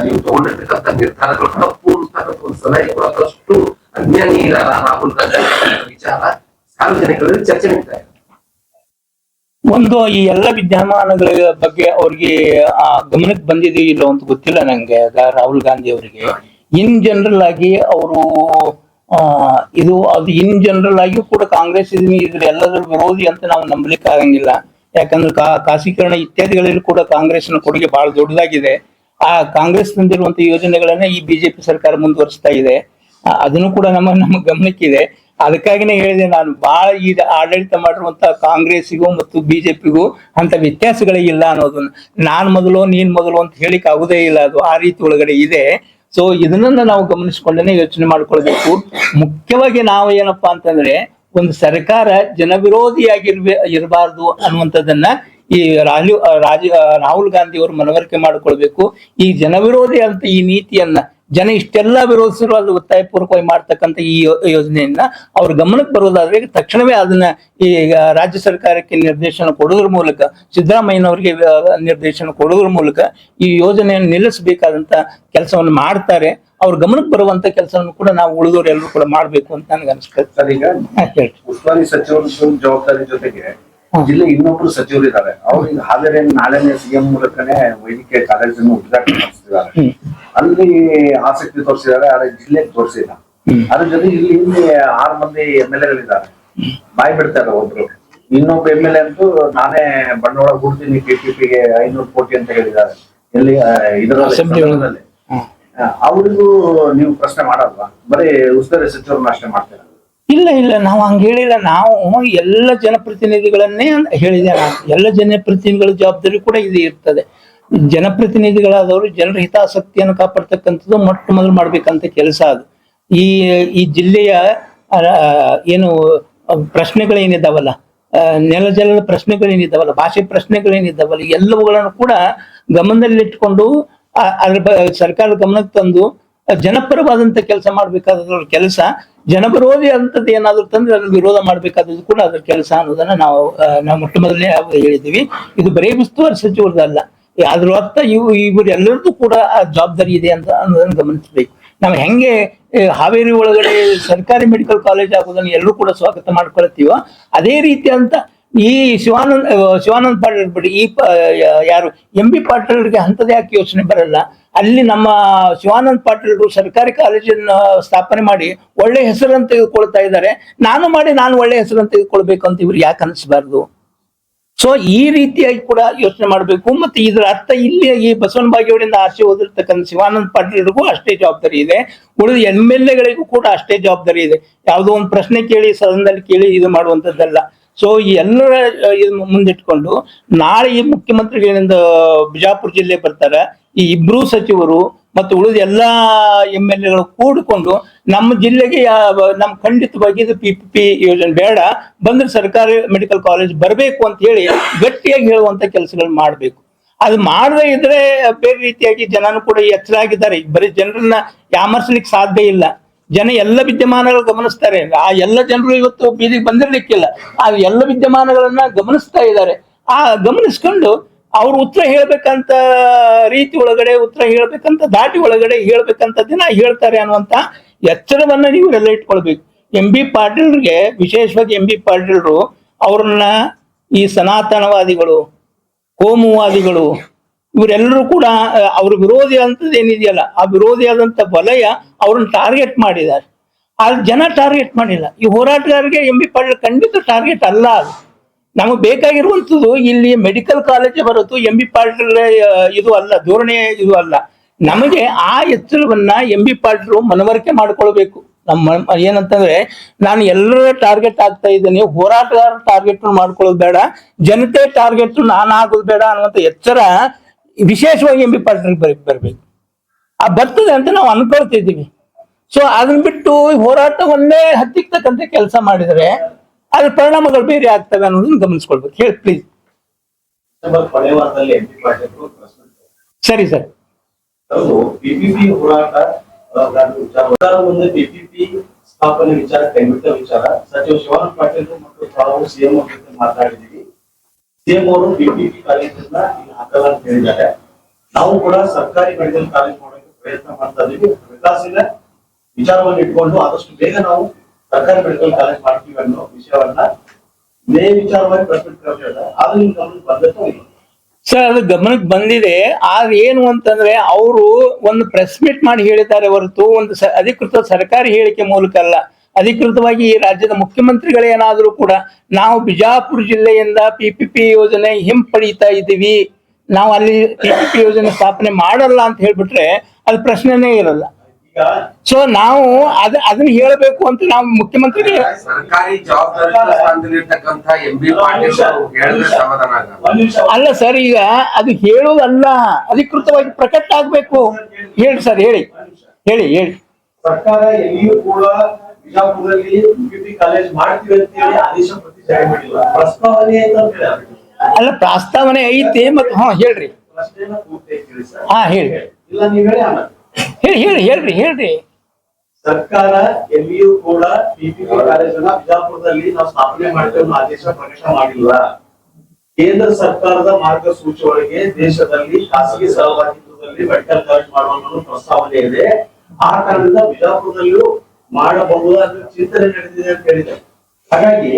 ನೀವು ತಗೊಂಡಿರ್ತಕ್ಕಂಥ ನಿರ್ಧಾರಗಳು ತಪ್ಪು ಅಂತಕ್ಕಂಥ ಒಂದು ಸಲಹೆ ಕೊಡೋದಷ್ಟು ಅಜ್ಞಾನಿ ರಾಹುಲ್ ಗಾಂಧಿ ವಿಚಾರ ಸಾರ್ವಜನಿಕರಲ್ಲಿ ಚರ್ಚೆ ನಡೀತಾ ಇದೆ. ಒಂದು ಈ ಎಲ್ಲ ವಿದ್ಯಮಾನಗಳ ಬಗ್ಗೆ ಅವ್ರಿಗೆ ಗಮನಕ್ಕೆ ಬಂದಿದೆಯೋ ಇಲ್ಲೋ ಅಂತ ಗೊತ್ತಿಲ್ಲ ನಂಗೆ. ರಾಹುಲ್ ಗಾಂಧಿ ಅವರಿಗೆ ಇನ್ ಜನರಲ್ ಆಗಿ ಅವರು ಅದು ಇನ್ ಜನರಲ್ ಆಗಿ ಕೂಡ ಕಾಂಗ್ರೆಸ್ ಇದ್ರ ಎಲ್ಲದರ ವಿರೋಧಿ ಅಂತ ನಾವು ನಂಬಲಿಕ್ಕೆ ಆಗಂಗಿಲ್ಲ. ಯಾಕಂದ್ರೆ ಖಾಸಗೀಕರಣ ಇತ್ಯಾದಿಗಳಲ್ಲಿ ಕೂಡ ಕಾಂಗ್ರೆಸ್ನ ಕೊಡುಗೆ ಬಹಳ ದೊಡ್ಡದಾಗಿದೆ. ಆ ಕಾಂಗ್ರೆಸ್ ತಂದಿರುವಂತ ಯೋಜನೆಗಳನ್ನ ಈ ಬಿಜೆಪಿ ಸರ್ಕಾರ ಮುಂದುವರಿಸ್ತಾ ಇದೆ. ಅದನ್ನು ಕೂಡ ನಮ್ಮ ಗಮನಕ್ಕಿದೆ. ಅದಕ್ಕಾಗಿನೇ ಹೇಳಿದೆ ನಾನು, ಬಹಳ ಈ ಆಡಳಿತ ಮಾಡಿರುವಂತ ಕಾಂಗ್ರೆಸ್ಸಿಗೂ ಮತ್ತು ಬಿಜೆಪಿಗೂ ಅಂತ ವ್ಯತ್ಯಾಸಗಳೇ ಇಲ್ಲ ಅನ್ನೋದನ್ನ. ನಾನ್ ಮೊದಲು ನೀನ್ ಮೊದಲು ಅಂತ ಹೇಳಿಕ್ ಆಗುದೇ ಇಲ್ಲ. ಅದು ಆ ರೀತಿ ಒಳಗಡೆ ಇದೆ. ಸೊ ಇದನ್ನ ನಾವು ಗಮನಿಸ್ಕೊಂಡೇ ಯೋಚನೆ ಮಾಡ್ಕೊಳ್ಬೇಕು. ಮುಖ್ಯವಾಗಿ ನಾವು ಏನಪ್ಪಾ ಅಂತಂದ್ರೆ, ಒಂದು ಸರ್ಕಾರ ಇರಬಾರ್ದು ಅನ್ನುವಂಥದ್ದನ್ನ ಈ ರಾಹುಲ್ ಗಾಂಧಿ ಅವರು ಮನವರಿಕೆ ಮಾಡಿಕೊಳ್ಬೇಕು. ಈ ಜನವಿರೋಧಿ ಅಂತ ಈ ನೀತಿಯನ್ನ ಜನ ಇಷ್ಟೆಲ್ಲ ವಿರೋಧಿಸಲು ಅದು ಒತ್ತಾಯಪೂರ್ವಕವಾಗಿ ಮಾಡ್ತಕ್ಕಂಥ ಈ ಯೋಜನೆಯನ್ನ ಅವ್ರ ಗಮನಕ್ಕೆ ಬರೋದಾದ್ರೆ ತಕ್ಷಣವೇ ಅದನ್ನ ಈ ರಾಜ್ಯ ಸರ್ಕಾರಕ್ಕೆ ನಿರ್ದೇಶನ ಕೊಡೋದ್ರ ಮೂಲಕ, ಸಿದ್ದರಾಮಯ್ಯನವರಿಗೆ ನಿರ್ದೇಶನ ಕೊಡೋದ್ರ ಮೂಲಕ ಈ ಯೋಜನೆಯನ್ನು ನಿಲ್ಲಿಸಬೇಕಾದಂತ ಕೆಲಸವನ್ನು ಮಾಡ್ತಾರೆ. ಅವ್ರ ಗಮನಕ್ಕೆ ಬರುವಂತ ಕೆಲಸವನ್ನು ಕೂಡ ನಾವು ಉಳಿದವರು ಎಲ್ಲರೂ ಕೂಡ ಮಾಡ್ಬೇಕು ಅಂತ ನನಗೆ ಅನಿಸ್ತದೆ. ಸರ್, ಈಗ ಉಸ್ತುವಾರಿ ಸಚಿವರ ಜವಾಬ್ದಾರಿ ಜೊತೆಗೆ ಜಿಲ್ಲೆ ಇನ್ನೊಬ್ರು ಸಚಿವರು ಇದ್ದಾರೆ. ಅವ್ರು ಈಗ ಹಾವೇರಿ ನಾಳೆನೆ CM ಮೂಲಕನೇ ವೈದ್ಯಕೀಯ ಕಾಲೇಜನ್ನು ಉದ್ಘಾಟನೆ ಮಾಡಿಸಿದ್ದಾರೆ. ಅಲ್ಲಿ ಆಸಕ್ತಿ ತೋರಿಸಿದ್ದಾರೆ, ಆದ್ರೆ ಜಿಲ್ಲೆಗೆ ತೋರಿಸಿಲ್ಲ. ಅದ್ರ ಜೊತೆ ಇಲ್ಲಿ 6 ಮಂದಿ MLA-ಗಳಿದ್ದಾರೆ. ಬಾಯ್ ಬಿಡ್ತಾರೆ ಒಬ್ರು. ಇನ್ನೊಬ್ಬ MLA ಅಂತೂ ನಾನೇ ಬಂಡವಾಳ ಹೂಡ್ತೀನಿ PPP-ಗೆ 500 ಕೋಟಿ ಅಂತ ಹೇಳಿದ್ದಾರೆ. ಇಲ್ಲಿ ಇದರಲ್ಲಿ ಅವ್ರಿಗೂ ನೀವು ಪ್ರಶ್ನೆ ಮಾಡಲ್ವಾ? ಬರೀ ಉಸ್ತುವಾರಿ ಸಚಿವರನ್ನ ಅಷ್ಟೇ ಮಾಡ್ತೀರಾ? ಇಲ್ಲ, ನಾವು ಹಂಗ ಹೇಳಿಲ್ಲ. ನಾವು ಎಲ್ಲ ಜನಪ್ರತಿನಿಧಿಗಳನ್ನೇ ಹೇಳಿದೆ. ಎಲ್ಲ ಜನಪ್ರತಿನಿಧಿಗಳ ಜವಾಬ್ದಾರಿ ಕೂಡ ಇದು ಇರ್ತದೆ. ಜನಪ್ರತಿನಿಧಿಗಳಾದವರು ಜನರ ಹಿತಾಸಕ್ತಿಯನ್ನು ಕಾಪಾಡ್ತಕ್ಕಂಥದ್ದು ಮೊಟ್ಟ ಮೊದಲು ಮಾಡ್ಬೇಕಂತ ಕೆಲಸ ಅದು. ಈ ಜಿಲ್ಲೆಯ ಏನು ಪ್ರಶ್ನೆಗಳೇನಿದ್ದಾವಲ್ಲ, ನೆಲಜಲದ ಪ್ರಶ್ನೆಗಳೇನಿದ್ದಾವಲ್ಲ, ಭಾಷೆ ಪ್ರಶ್ನೆಗಳೇನಿದ್ದಾವಲ್ಲ, ಎಲ್ಲವುಗಳನ್ನು ಕೂಡ ಗಮನದಲ್ಲಿಟ್ಕೊಂಡು ಅದ್ರ ಸರ್ಕಾರ ಗಮನಕ್ಕೆ ತಂದು ಜನಪರವಾದಂತ ಕೆಲಸ ಮಾಡ್ಬೇಕಾದ್ರ ಕೆಲಸ. ಜನವಿರೋಧಿ ಅಂತದ್ದು ಏನಾದ್ರು ತಂದ್ರೆ ಅದನ್ನ ವಿರೋಧ ಮಾಡ್ಬೇಕಾದದ್ದು ಕೂಡ ಅದ್ರ ಕೆಲಸ ಅನ್ನೋದನ್ನ ನಾವು ಮೊಟ್ಟ ಮೊದಲನೇ ಹೇಳಿದ್ದೀವಿ. ಇದು ಬರೀ ಉಸ್ತುವಾರಿ ಸಚಿವರದಲ್ಲ, ಅದ್ರ ಅರ್ಥ ಇವರು ಎಲ್ಲರದ್ದು ಕೂಡ ಆ ಜವಾಬ್ದಾರಿ ಇದೆ ಅಂತ ಅನ್ನೋದನ್ನ ಗಮನಿಸಬೇಕು. ನಾವು ಹೆಂಗೆ ಹಾವೇರಿ ಒಳಗಡೆ ಸರ್ಕಾರಿ ಮೆಡಿಕಲ್ ಕಾಲೇಜ್ ಆಗೋದನ್ನ ಎಲ್ಲರೂ ಕೂಡ ಸ್ವಾಗತ ಮಾಡ್ಕೊಳ್ತೀವೋ, ಅದೇ ರೀತಿ ಅಂತ ಈ ಶಿವಾನಂದ ಪಾಟೀಲ್ ಬಿಡಿ, ಯಾರು MB ಪಾಟೀಲ್ರಿಗೆ ಅಂಥದ್ದು ಯಾಕೆ ಯೋಚನೆ ಬರಲ್ಲ? ಅಲ್ಲಿ ನಮ್ಮ ಶಿವಾನಂದ ಪಾಟೀಲ್ರು ಸರ್ಕಾರಿ ಕಾಲೇಜನ್ನ ಸ್ಥಾಪನೆ ಮಾಡಿ ಒಳ್ಳೆ ಹೆಸರನ್ನು ತೆಗೆದುಕೊಳ್ತಾ ಇದ್ದಾರೆ. ನಾನು ಒಳ್ಳೆ ಹೆಸರನ್ನು ತೆಗೆದುಕೊಳ್ಬೇಕು ಅಂತ ಇವ್ರು ಯಾಕೆ ಅನಿಸ್ಬಾರ್ದು? ಸೊ ಈ ರೀತಿಯಾಗಿ ಕೂಡ ಯೋಚನೆ ಮಾಡಬೇಕು. ಮತ್ತೆ ಇದರ ಅರ್ಥ ಇಲ್ಲಿ ಈ ಬಸವನ ಬಾಗೇವಾಡಿಯಿಂದ ಆಚೆ ಹೋದಿರ್ತಕ್ಕಂಥ ಶಿವಾನಂದ ಪಾಟೀಲ್ರಿಗೂ ಅಷ್ಟೇ ಜವಾಬ್ದಾರಿ ಇದೆ, ಉಳಿದ MLA ಗಳಿಗೂ ಕೂಡ ಅಷ್ಟೇ ಜವಾಬ್ದಾರಿ ಇದೆ. ಯಾವುದೋ ಒಂದು ಪ್ರಶ್ನೆ ಕೇಳಿ ಸದನದಲ್ಲಿ ಕೇಳಿ ಇದು ಮಾಡುವಂಥದ್ದಲ್ಲ. ಸೊ ಈ ಎಲ್ಲರ ಮುಂದಿಟ್ಕೊಂಡು ನಾಳೆ ಈ ಮುಖ್ಯಮಂತ್ರಿಗಳಿಂದ ಬಿಜಾಪುರ ಜಿಲ್ಲೆ ಬರ್ತಾರೆ, ಈ ಇಬ್ರು ಸಚಿವರು ಮತ್ತು ಉಳಿದ ಎಲ್ಲಾ MLA ಗಳು ಕೂಡಿಕೊಂಡು ನಮ್ಮ ಜಿಲ್ಲೆಗೆ ನಮ್ ಖಂಡಿತವಾಗಿ ಇದು PPP ಯೋಜನೆ ಬೇಡ, ಬಂದ್ರೆ ಸರ್ಕಾರಿ ಮೆಡಿಕಲ್ ಕಾಲೇಜ್ ಬರಬೇಕು ಅಂತ ಹೇಳಿ ಗಟ್ಟಿಯಾಗಿ ಹೇಳುವಂತ ಕೆಲಸಗಳು ಮಾಡ್ಬೇಕು. ಅದು ಮಾಡದೇ ಇದ್ರೆ ಬೇರೆ ರೀತಿಯಾಗಿ ಜನನು ಕೂಡ ಎಚ್ಚರಾಗಿದ್ದಾರೆ. ಬರೀ ಜನರನ್ನ ಯಾಮರ್ಸ್ಲಿಕ್ಕೆ ಸಾಧ್ಯ ಇಲ್ಲ. ಜನ ಎಲ್ಲ ವಿದ್ಯಮಾನಗಳು ಗಮನಿಸ್ತಾರೆ. ಆ ಎಲ್ಲ ಜನರು ಇವತ್ತು ಬೀದಿಗೆ ಬಂದಿರ್ಲಿಕ್ಕಿಲ್ಲ. ಆ ಎಲ್ಲ ವಿದ್ಯಮಾನಗಳನ್ನ ಗಮನಿಸ್ತಾ ಇದ್ದಾರೆ. ಆ ಗಮನಿಸ್ಕೊಂಡು ಅವ್ರು ಉತ್ತರ ಹೇಳ್ಬೇಕಂತ ರೀತಿ ಒಳಗಡೆ, ಉತ್ತರ ಹೇಳ್ಬೇಕಂತ ದಾಟಿ ಒಳಗಡೆ ಹೇಳ್ಬೇಕಂತ ದಿನ ಹೇಳ್ತಾರೆ ಅನ್ನುವಂತ ಎಚ್ಚರವನ್ನ ನೀವೆಲ್ಲ ಇಟ್ಕೊಳ್ಬೇಕು. MB ಪಾಟೀಲ್ರಿಗೆ ವಿಶೇಷವಾಗಿ MB ಪಾಟೀಲ್ರು ಅವ್ರನ್ನ ಈ ಸನಾತನವಾದಿಗಳು, ಕೋಮುವಾದಿಗಳು ಇವರೆಲ್ಲರೂ ಕೂಡ ಅವ್ರ ವಿರೋಧಿ ಅಂತದ್ದು ಏನಿದೆಯಲ್ಲ, ಆ ವಿರೋಧಿಯಾದಂತ ವಲಯ ಅವ್ರನ್ನ ಟಾರ್ಗೆಟ್ ಮಾಡಿದ್ದಾರೆ. ಆದ್ರೆ ಜನ ಟಾರ್ಗೆಟ್ ಮಾಡಿಲ್ಲ. ಈ ಹೋರಾಟಗಾರರಿಗೆ MB ಪಾಟೀಲ್ ಖಂಡಿತ ಟಾರ್ಗೆಟ್ ಅಲ್ಲ. ಅದು ನಮಗೆ ಬೇಕಾಗಿರುವಂಥದ್ದು ಇಲ್ಲಿ ಮೆಡಿಕಲ್ ಕಾಲೇಜ್ ಬರುತ್ತು, MB ಪಾಟೀಲ್ ಇದು ಅಲ್ಲ, ಧೋರಣೆ ಇದು ಅಲ್ಲ. ನಮಗೆ ಆ ಎಚ್ಚರವನ್ನ MB ಪಾಟೀಲ್ ಮನವರಿಕೆ ಮಾಡ್ಕೊಳ್ಬೇಕು. ನಮ್ಮ ಏನಂತಂದ್ರೆ, ನಾನು ಎಲ್ಲರ ಟಾರ್ಗೆಟ್ ಆಗ್ತಾ ಇದ್ದೇನೆ, ಹೋರಾಟಗಾರ ಟಾರ್ಗೆಟ್ ಮಾಡ್ಕೊಳ್ಳೋದು ಬೇಡ, ಜನತೆ ಟಾರ್ಗೆಟ್ ನಾನು ಆಗೋದು ಬೇಡ ಅನ್ನುವಂಥ ಎಚ್ಚರ ವಿಶೇಷವಾಗಿ MB ಪಾಟೀಲ್ ಬರ್ಬೇಕು. ಆ ಬರ್ತದೆ ಅಂತ ನಾವು ಅನ್ಕೊಳ್ತಿದ್ದೀವಿ. ಸೊ ಅದನ್ನ ಬಿಟ್ಟು ಹೋರಾಟವನ್ನೇ ಹತ್ತಿಕ್ತಕ್ಕಂಥ ಕೆಲಸ ಮಾಡಿದರೆ ಅದ್ರ ಪರಿಣಾಮಗಳು ಬೇರೆ ಆಗ್ತವೆ ಅನ್ನೋದನ್ನ ಗಮನಿಸ್ಕೊಳ್ಬೇಕು. ಹೇಳಿ ಪ್ಲೀಸ್. ಸರಿ ಸರ್. PPP ಹೋರಾಟ ಮುಂದೆ PPP ಸ್ಥಾಪನೆ ವಿಚಾರ ಕೈಬಿಟ್ಟ ವಿಚಾರ ಸಚಿವ ಶಿವಾನಂದ ಪಾಟೀಲ್ ಮತ್ತು ತಾವು CM ಅವ್ರ ಜೊತೆ ಮಾತಾಡಿದೀವಿ. CM ಅವರು PPP ಕಾಲೇಜನ್ನ ಇಲ್ಲಿ ಹಾಕಲ್ಲ ಅಂತ ಹೇಳಿದ್ದಾರೆ. ನಾವು ಕೂಡ ಸರ್ಕಾರಿ ಮೆಡಿಕಲ್ ಕಾಲೇಜ್ ಮಾಡೋಕೆ ಪ್ರಯತ್ನ ಮಾಡ್ತಾ ಇದೀವಿ. ವಿಕಾಸಿನ ವಿಚಾರವನ್ನು ಇಟ್ಕೊಂಡು ಆದಷ್ಟು ಬೇಗ ನಾವು ಸರ್ಕಾರಿ ಮೆಡಿಕಲ್ ಕಾಲೇಜ್ ಮಾಡ್ತೀವಿ ಅನ್ನೋ ವಿಷಯವನ್ನ ವಿಚಾರವಾಗಿ ಆದ್ರೆ ನಿಮ್ ಗಮನಕ್ಕೆ ಬಂದದ್ದು ಇಲ್ಲ ಸರ್. ಅದು ಗಮನಕ್ಕೆ ಬಂದಿದೆ. ಆದ್ರೆ ಏನು ಅಂತಂದ್ರೆ ಅವರು ಒಂದು ಪ್ರೆಸ್ ಮೀಟ್ ಮಾಡಿ ಹೇಳಿದ್ದಾರೆ ಹೊರತು ಒಂದು ಅಧಿಕೃತ ಸರ್ಕಾರಿ ಹೇಳಿಕೆ ಮೂಲಕ ಅಲ್ಲ. ಅಧಿಕೃತವಾಗಿ ಈ ರಾಜ್ಯದ ಮುಖ್ಯಮಂತ್ರಿಗಳೇನಾದ್ರೂ ಕೂಡ ನಾವು ಬಿಜಾಪುರ ಜಿಲ್ಲೆಯಿಂದ PPP ಯೋಜನೆ ಹಿಂಪಡೀತಾ ಇದ್ದೀವಿ, ನಾವು ಅಲ್ಲಿ PPP ಯೋಜನೆ ಸ್ಥಾಪನೆ ಮಾಡಲ್ಲ ಅಂತ ಹೇಳ್ಬಿಟ್ರೆ ಅದು ಪ್ರಶ್ನೆನೇ ಇರಲ್ಲ. ಸೊ ನಾವು ಅದನ್ನ ಹೇಳಬೇಕು ಅಂತ ನಾವು ಮುಖ್ಯಮಂತ್ರಿಗೆ ಸರ್ಕಾರಿ ಜವಾಬ್ದಾರಿರ್ತಕ್ಕಂಥ MB ಪಾಟೀಲ್ ಹೇಳಿದ್ರೆ ಸಮಾಧಾನ ಆಗಲ್ಲ. ಅಲ್ಲ ಸರ್, ಈಗ ಅದು ಹೇಳುವುದಲ್ಲ, ಅಧಿಕೃತವಾಗಿ ಪ್ರಕಟ ಆಗ್ಬೇಕು. ಹೇಳಿ ಸರ್, ಹೇಳಿ. ಸರ್ಕಾರ ಎಲ್ಲಿಯೂ ಕೂಡ ಬಿಜಾಪುರದಲ್ಲಿ PPP ಕಾಲೇಜ್ ಮಾಡ್ತೀವಿ ಅಂತ ಹೇಳಿ ಆದೇಶ ಪ್ರತಿ ಜಾರಿ ಮಾಡಿಲ್ಲ. ಪ್ರಸ್ತಾವನೆ ಅಂತ ಹೇಳಿ ಅಲ್ಲ, ಪ್ರಸ್ತಾವನೆ ಐತಿ. ಮತ್ತೆ ಹೇಳ್ರಿ. ಹೇಳಿ. ಇಲ್ಲ ನೀವ್ ಹೇಳ್ರಿ. ಸರ್ಕಾರ ಎಲ್ಲಿಯೂ ಕೂಡ PPP ಕಾಲೇಜನ್ನ ಬಿಜಾಪುರದಲ್ಲಿ ನಾವು ಸ್ಥಾಪನೆ ಮಾಡ್ತೇವೆ ಅನ್ನೋ ಆದೇಶ ಪ್ರಕಟ ಮಾಡಿಲ್ಲ. ಕೇಂದ್ರ ಸರ್ಕಾರದ ಮಾರ್ಗಸೂಚಿ ಒಳಗೆ ದೇಶದಲ್ಲಿ ಖಾಸಗಿ ಸಹಭಾಗಿತ್ವದಲ್ಲಿ ಮೆಡಿಕಲ್ ಕಾಲೇಜ್ ಮಾಡುವ ಪ್ರಸ್ತಾವನೆ ಇದೆ. ಆ ಕಾರಣದಿಂದ ಬಿಜಾಪುರದಲ್ಲಿಯೂ ಮಾಡಬಹುದು ಅನ್ನೋ ಚಿಂತನೆ ನಡೆದಿದೆ ಅಂತ ಹೇಳಿದೆ. ಹಾಗಾಗಿ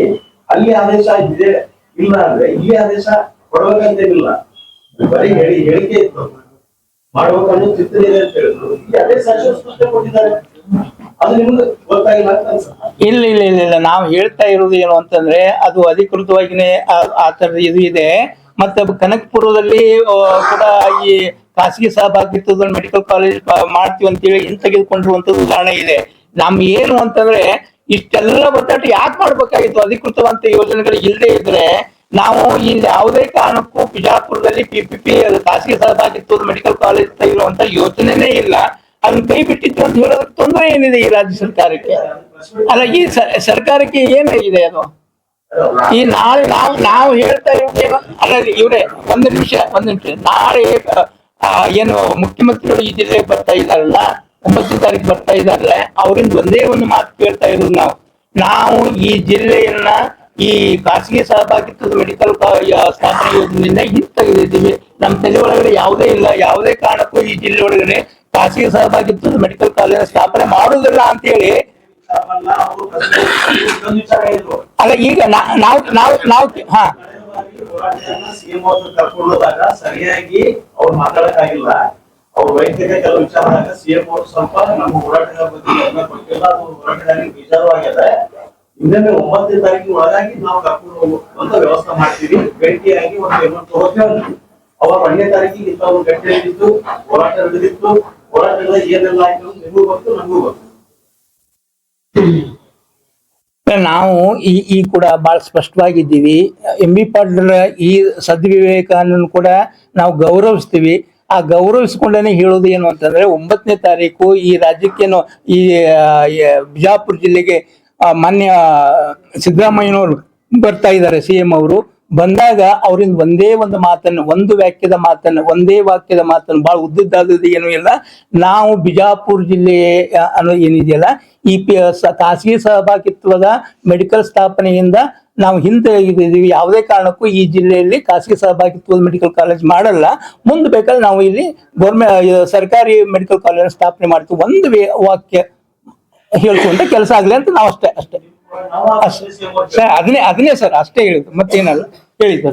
ಅಲ್ಲಿ ಆದೇಶ ಇದೆ ಇಲ್ಲ ಅಂದ್ರೆ ಇಲ್ಲಿ ಆದೇಶ ಕೊಡಬೇಕಂತೇನಿಲ್ಲ. ಬರೀ ಹೇಳಿಕೆ ಇತ್ತು, ಮಾಡ್ಬೇಕನ್ನೋ ಚಿಂತನೆ ಇದೆ ಅಂತ ಹೇಳಿದ್ರು. ಇಲ್ಲಿ ಅದೇ ಸಚಿವ ಸ್ಪಷ್ಟ ಕೊಟ್ಟಿದ್ದಾರೆ. ಅದು ನಿಮ್ಗೆ ಗೊತ್ತಾಗಿಲ್ಲ ಅಂತ ಅನ್ಸುತ್ತೆ. ಇಲ್ಲ. ನಾವು ಹೇಳ್ತಾ ಇರೋದು ಏನು ಅಂತಂದ್ರೆ, ಅದು ಅಧಿಕೃತವಾಗಿನೇ ಆ ತರದ ಇದು ಇದೆ. ಮತ್ತೆ ಕನಕಪುರದಲ್ಲಿ ಕೂಡ ಈ ಖಾಸಗಿ ಸಹಭಾಗಿತ್ವದಲ್ಲಿ ಮೆಡಿಕಲ್ ಕಾಲೇಜ್ ಮಾಡ್ತೀವಿ ಅಂತೇಳಿ ತೆಗೆದುಕೊಂಡಿರುವಂತದ್ದು ಉದಾಹರಣೆ ಇದೆ. ನಮ್ ಏನು ಅಂತಂದ್ರೆ, ಇಷ್ಟೆಲ್ಲ ಒತ್ತಾಟ ಯಾಕೆ ಮಾಡ್ಬೇಕಾಗಿತ್ತು? ಅಧಿಕೃತವಂತ ಯೋಜನೆಗಳು ಇಲ್ಲದೆ ಇದ್ರೆ ನಾವು ಇಲ್ಲಿ ಯಾವುದೇ ಕಾರಣಕ್ಕೂ ಬಿಜಾಪುರದಲ್ಲಿ PPP ಖಾಸಗಿ ಸಹಭಾಗಿತ್ವದ ಮೆಡಿಕಲ್ ಕಾಲೇಜ್ ತೆಗೆಯುವಂತ ಯೋಚನೆನೇ ಇಲ್ಲ. ಅದನ್ನ ಕೈ ಬಿಟ್ಟಿತ್ತು ಅಂತ ಹೇಳೋದಕ್ಕೆ ತೊಂದರೆ ಏನಿದೆ ಈ ರಾಜ್ಯ ಸರ್ಕಾರಕ್ಕೆ? ಅಲ್ಲ, ಈ ಸರ್ಕಾರಕ್ಕೆ ಏನಾಗಿದೆ ಅದು? ಈ ನಾಳೆ ನಾವು ಹೇಳ್ತಾ ಇರೋದೇನು ಅಲ್ಲ ಇವ್ರೆ, ಒಂದು ನಿಮಿಷ. ನಾಳೆ ಏನು ಮುಖ್ಯಮಂತ್ರಿಗಳು ಈ ಜಿಲ್ಲೆಗೆ ಬರ್ತಾ ಇದ್ದಾರಲ್ಲ, 9ನೇ ತಾರೀಕು ಬರ್ತಾ ಇದ್ದಾರಲ್ಲ, ಅವರಿಂದ ಒಂದೇ ಒಂದು ಮಾತು ಕೇಳ್ತಾ ಇರೋದು ನಾವು ಈ ಜಿಲ್ಲೆಯನ್ನ ಈ ಖಾಸಗಿ ಸಹಭಾಗಿತ್ವದ ಮೆಡಿಕಲ್ ಸ್ಥಾಪನೆ ಯೋಜನೆಯಿಂದ ಹಿಂತೆಗೆದಿದ್ದೀವಿ. ನಮ್ಮ ತಲೆ ಒಳಗಡೆ ಯಾವುದೇ ಇಲ್ಲ, ಯಾವುದೇ ಕಾರಣಕ್ಕೂ ಈ ಜಿಲ್ಲೆ ಒಳಗಡೆ ಖಾಸಗಿ ಸಹಭಾಗಿತ್ವದ ಮೆಡಿಕಲ್ ಕಾಲೇಜ್ ಸ್ಥಾಪನೆ ಮಾಡುವುದಿಲ್ಲ ಅಂತ ಹೇಳಿ ಅಲ್ಲ ಈಗ ನಾವು ಹಾ ಸಿಎಂ ಅವ್ರನ್ನ ಕರ್ಕೊಂಡು ಹೋದಾಗ ಸರಿಯಾಗಿ ಅವ್ರು ಮಾತಾಡಕ್ಕಾಗಿಲ್ಲ. ಅವ್ರ ವೈಯಕ್ತಿಕ ಕೆಲವು ವಿಚಾರದಾಗ ಸಿಎಂ ಅವರು ಸ್ವಲ್ಪ ನಮ್ಮ ಹೋರಾಟಗಾರ ಬಗ್ಗೆ ಗಮನ ಕೊಟ್ಟಿಲ್ಲ. ಅದು ಹೋರಾಟಗಾರರಿಗೆ ಬೇಜಾರವಾಗಿದೆ. ಇನ್ನೊಮ್ಮೆ 9ನೇ ತಾರೀಕಿನ ಒಳಗಾಗಿ ನಾವು ಕರ್ಕೊಂಡು ಹೋಗುವಂತ ವ್ಯವಸ್ಥೆ ಮಾಡ್ತೀವಿ. ಭೇಟಿಯಾಗಿ ಒಂದು ಏನಂತ ಹೋಗ್ತೇವೆ. ಅವಾಗ 1ನೇ ತಾರೀಕಿಗೆ ಇಂಥ ಒಂದು ಗಂಟೆ ಹಿಡಿದಿತ್ತು, ಹೋರಾಟ ನಡೆದಿತ್ತು. ಹೋರಾಟಗಳ ಏನೆಲ್ಲ ಆಯ್ತು ನಿಮಗೂ ಗೊತ್ತು, ನಮಗೂ ಗೊತ್ತು. ನಾವು ಈ ಕೂಡ ಬಹಳ ಸ್ಪಷ್ಟವಾಗಿದ್ದೀವಿ. ಎಂ ಬಿ ಪಾಟೀಲ್ ಈ ಸದ್ವಿವೇಕವನ್ನು ಕೂಡ ನಾವು ಗೌರವಿಸ್ತೀವಿ. ಆ ಗೌರವಿಸ್ಕೊಂಡೇ ಹೇಳೋದು ಏನು ಅಂತಂದ್ರೆ 9ನೇ ತಾರೀಕು ಈ ರಾಜ್ಯಕ್ಕೇನು ಈ ಬಿಜಾಪುರ ಜಿಲ್ಲೆಗೆ ಮಾನ್ಯ ಸಿದ್ದರಾಮಯ್ಯನವರು ಬರ್ತಾ ಇದ್ದಾರೆ. ಸಿಎಂ ಅವರು ಬಂದಾಗ ಅವರಿಂದ ಒಂದೇ ಒಂದು ಮಾತನ್ನು, ಒಂದು ಒಂದೇ ವಾಕ್ಯದ ಮಾತನ್ನು, ಬಹಳ ಉದ್ದದ್ದಾದದ್ದು ಏನೂ ಇಲ್ಲ. ನಾವು ಬಿಜಾಪುರ ಜಿಲ್ಲೆ ಅನ್ನೋದು ಏನಿದೆಯಲ್ಲ, ಈ ಖಾಸಗಿ ಸಹಭಾಗಿತ್ವದ ಮೆಡಿಕಲ್ ಸ್ಥಾಪನೆಯಿಂದ ನಾವು ಹಿಂತೆಗೆದಿದ್ದೀವಿ. ಯಾವುದೇ ಕಾರಣಕ್ಕೂ ಈ ಜಿಲ್ಲೆಯಲ್ಲಿ ಖಾಸಗಿ ಸಹಭಾಗಿತ್ವದ ಮೆಡಿಕಲ್ ಕಾಲೇಜ್ ಮಾಡಲ್ಲ. ಮುಂದೆ ಬೇಕಾದ್ರೆ ನಾವು ಇಲ್ಲಿ ಸರ್ಕಾರಿ ಮೆಡಿಕಲ್ ಕಾಲೇಜ್ ಸ್ಥಾಪನೆ ಮಾಡ್ತೀವಿ. ಒಂದು ವಾಕ್ಯ ಹೇಳ್ಕೊಂತ ಕೆಲಸ ಆಗ್ಲಿ ಅಂತ ನಾವು ಅಷ್ಟೇ ಸರ್, ಅದನ್ನೇ ಸರ್ ಅಷ್ಟೇ ಹೇಳಿದ್ದು, ಮತ್ತೇನಲ್ಲ ಹೇಳಿದ್ದು.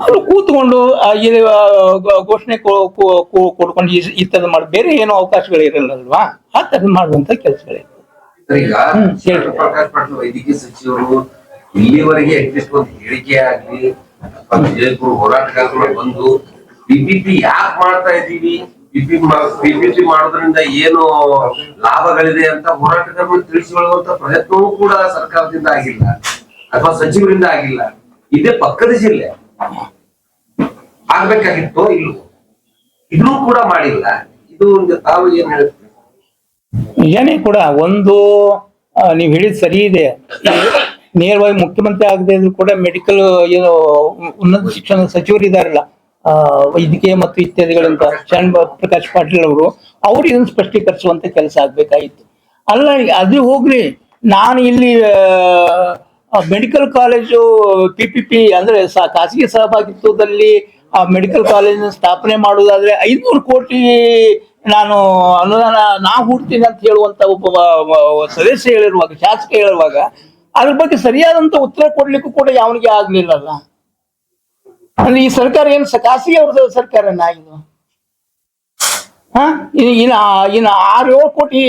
ಅವರು ಕೂತ್ಕೊಂಡು ಘೋಷಣೆ ಕೊಡ್ಕೊಂಡು ಈ ತರದ ಮಾಡಿ ಬೇರೆ ಏನೋ ಅವಕಾಶಗಳು ಇರಲ್ಲಲ್ವಾ, ಆ ತರದ್ ಮಾಡುವಂತ ಕೆಲಸಗಳಿದೆ. ಈಗ ಪ್ರಕಾಶ್ ಪಾಟೀಲ್ ವೈದ್ಯಕೀಯ ಸಚಿವರು ಇಲ್ಲಿವರೆಗೆ ಅಟ್ಲೀಸ್ಟ್ ಒಂದು ಹೇಳಿಕೆ ಆಗ್ಲಿ ಅಥವಾ ವಿಜಯಪುರ ಹೋರಾಟಗಾರರು ಬಂದು ಪಿಪಿಪಿ ಯಾಕೆ ಮಾಡ್ತಾ ಇದ್ದೀವಿ, ಪಿಪಿಪಿ ಮಾಡೋದ್ರಿಂದ ಏನು ಲಾಭಗಳಿದೆ ಅಂತ ಹೋರಾಟಗಾರರು ತಿಳಿಸಿಕೊಳ್ಳುವಂತ ಪ್ರಯತ್ನವೂ ಕೂಡ ಸರ್ಕಾರದಿಂದ ಆಗಿಲ್ಲ ಅಥವಾ ಸಚಿವರಿಂದ ಆಗಿಲ್ಲ. ಇದೇ ಪಕ್ಕದ ಜಿಲ್ಲೆ ಆಗ್ಬೇಕಾಗಿತ್ತು, ಇಲ್ಲವೋ ಇದೂ ಕೂಡ ಮಾಡಿಲ್ಲ. ಇದು ತಾವು ಏನ್ ಹೇಳ್ತೀವಿ? ನಿಜಾನೇ ಕೂಡ. ಒಂದು ನೀವು ಹೇಳಿದ್ ಸರಿ ಇದೆ. ನೇರವಾಗಿ ಮುಖ್ಯಮಂತ್ರಿ ಆಗದೆ ಇದ್ರು ಕೂಡ ಮೆಡಿಕಲ್ ಏನು ಉನ್ನತ ಶಿಕ್ಷಣ ಸಚಿವರು ಇದಾರಲ್ಲ, ವೈದ್ಯಕೀಯ ಮತ್ತು ಇತ್ಯಾದಿಗಳಂತ ಶರಣ್ ಪ್ರಕಾಶ್ ಪಾಟೀಲ್ ಅವರು ಇದನ್ನು ಸ್ಪಷ್ಟೀಕರಿಸುವಂತ ಕೆಲಸ ಆಗ್ಬೇಕಾಗಿತ್ತು. ಅಲ್ಲ ಅದು ಹೋಗ್ರಿ, ನಾನು ಇಲ್ಲಿ ಮೆಡಿಕಲ್ ಕಾಲೇಜು PPP ಅಂದ್ರೆ ಖಾಸಗಿ ಸಹಭಾಗಿತ್ವದಲ್ಲಿ ಆ ಮೆಡಿಕಲ್ ಕಾಲೇಜಿನ ಸ್ಥಾಪನೆ ಮಾಡುವುದಾದ್ರೆ 500 ಕೋಟಿ ನಾನು ಅನುದಾನ ಹೂಡ್ತೀನಿ ಅಂತ ಹೇಳುವಂತ ಒಬ್ಬ ಸದಸ್ಯ ಹೇಳಿರುವಾಗ, ಶಾಸಕ ಹೇಳಿರುವಾಗ ಅದ್ರ ಬಗ್ಗೆ ಸರಿಯಾದಂತ ಉತ್ತರ ಕೊಡ್ಲಿಕ್ಕೂ ಕೂಡ ಯಾವನಿಗೆ ಆಗ್ಲಿಲ್ಲಲ್ಲ. ಅಂದ್ರೆ ಈ ಸರ್ಕಾರ ಏನು ಖಾಸಗಿ ಅವ್ರದ ಸರ್ಕಾರನ ಇದು? ಇನ್ನು 6-7 ಕೋಟಿ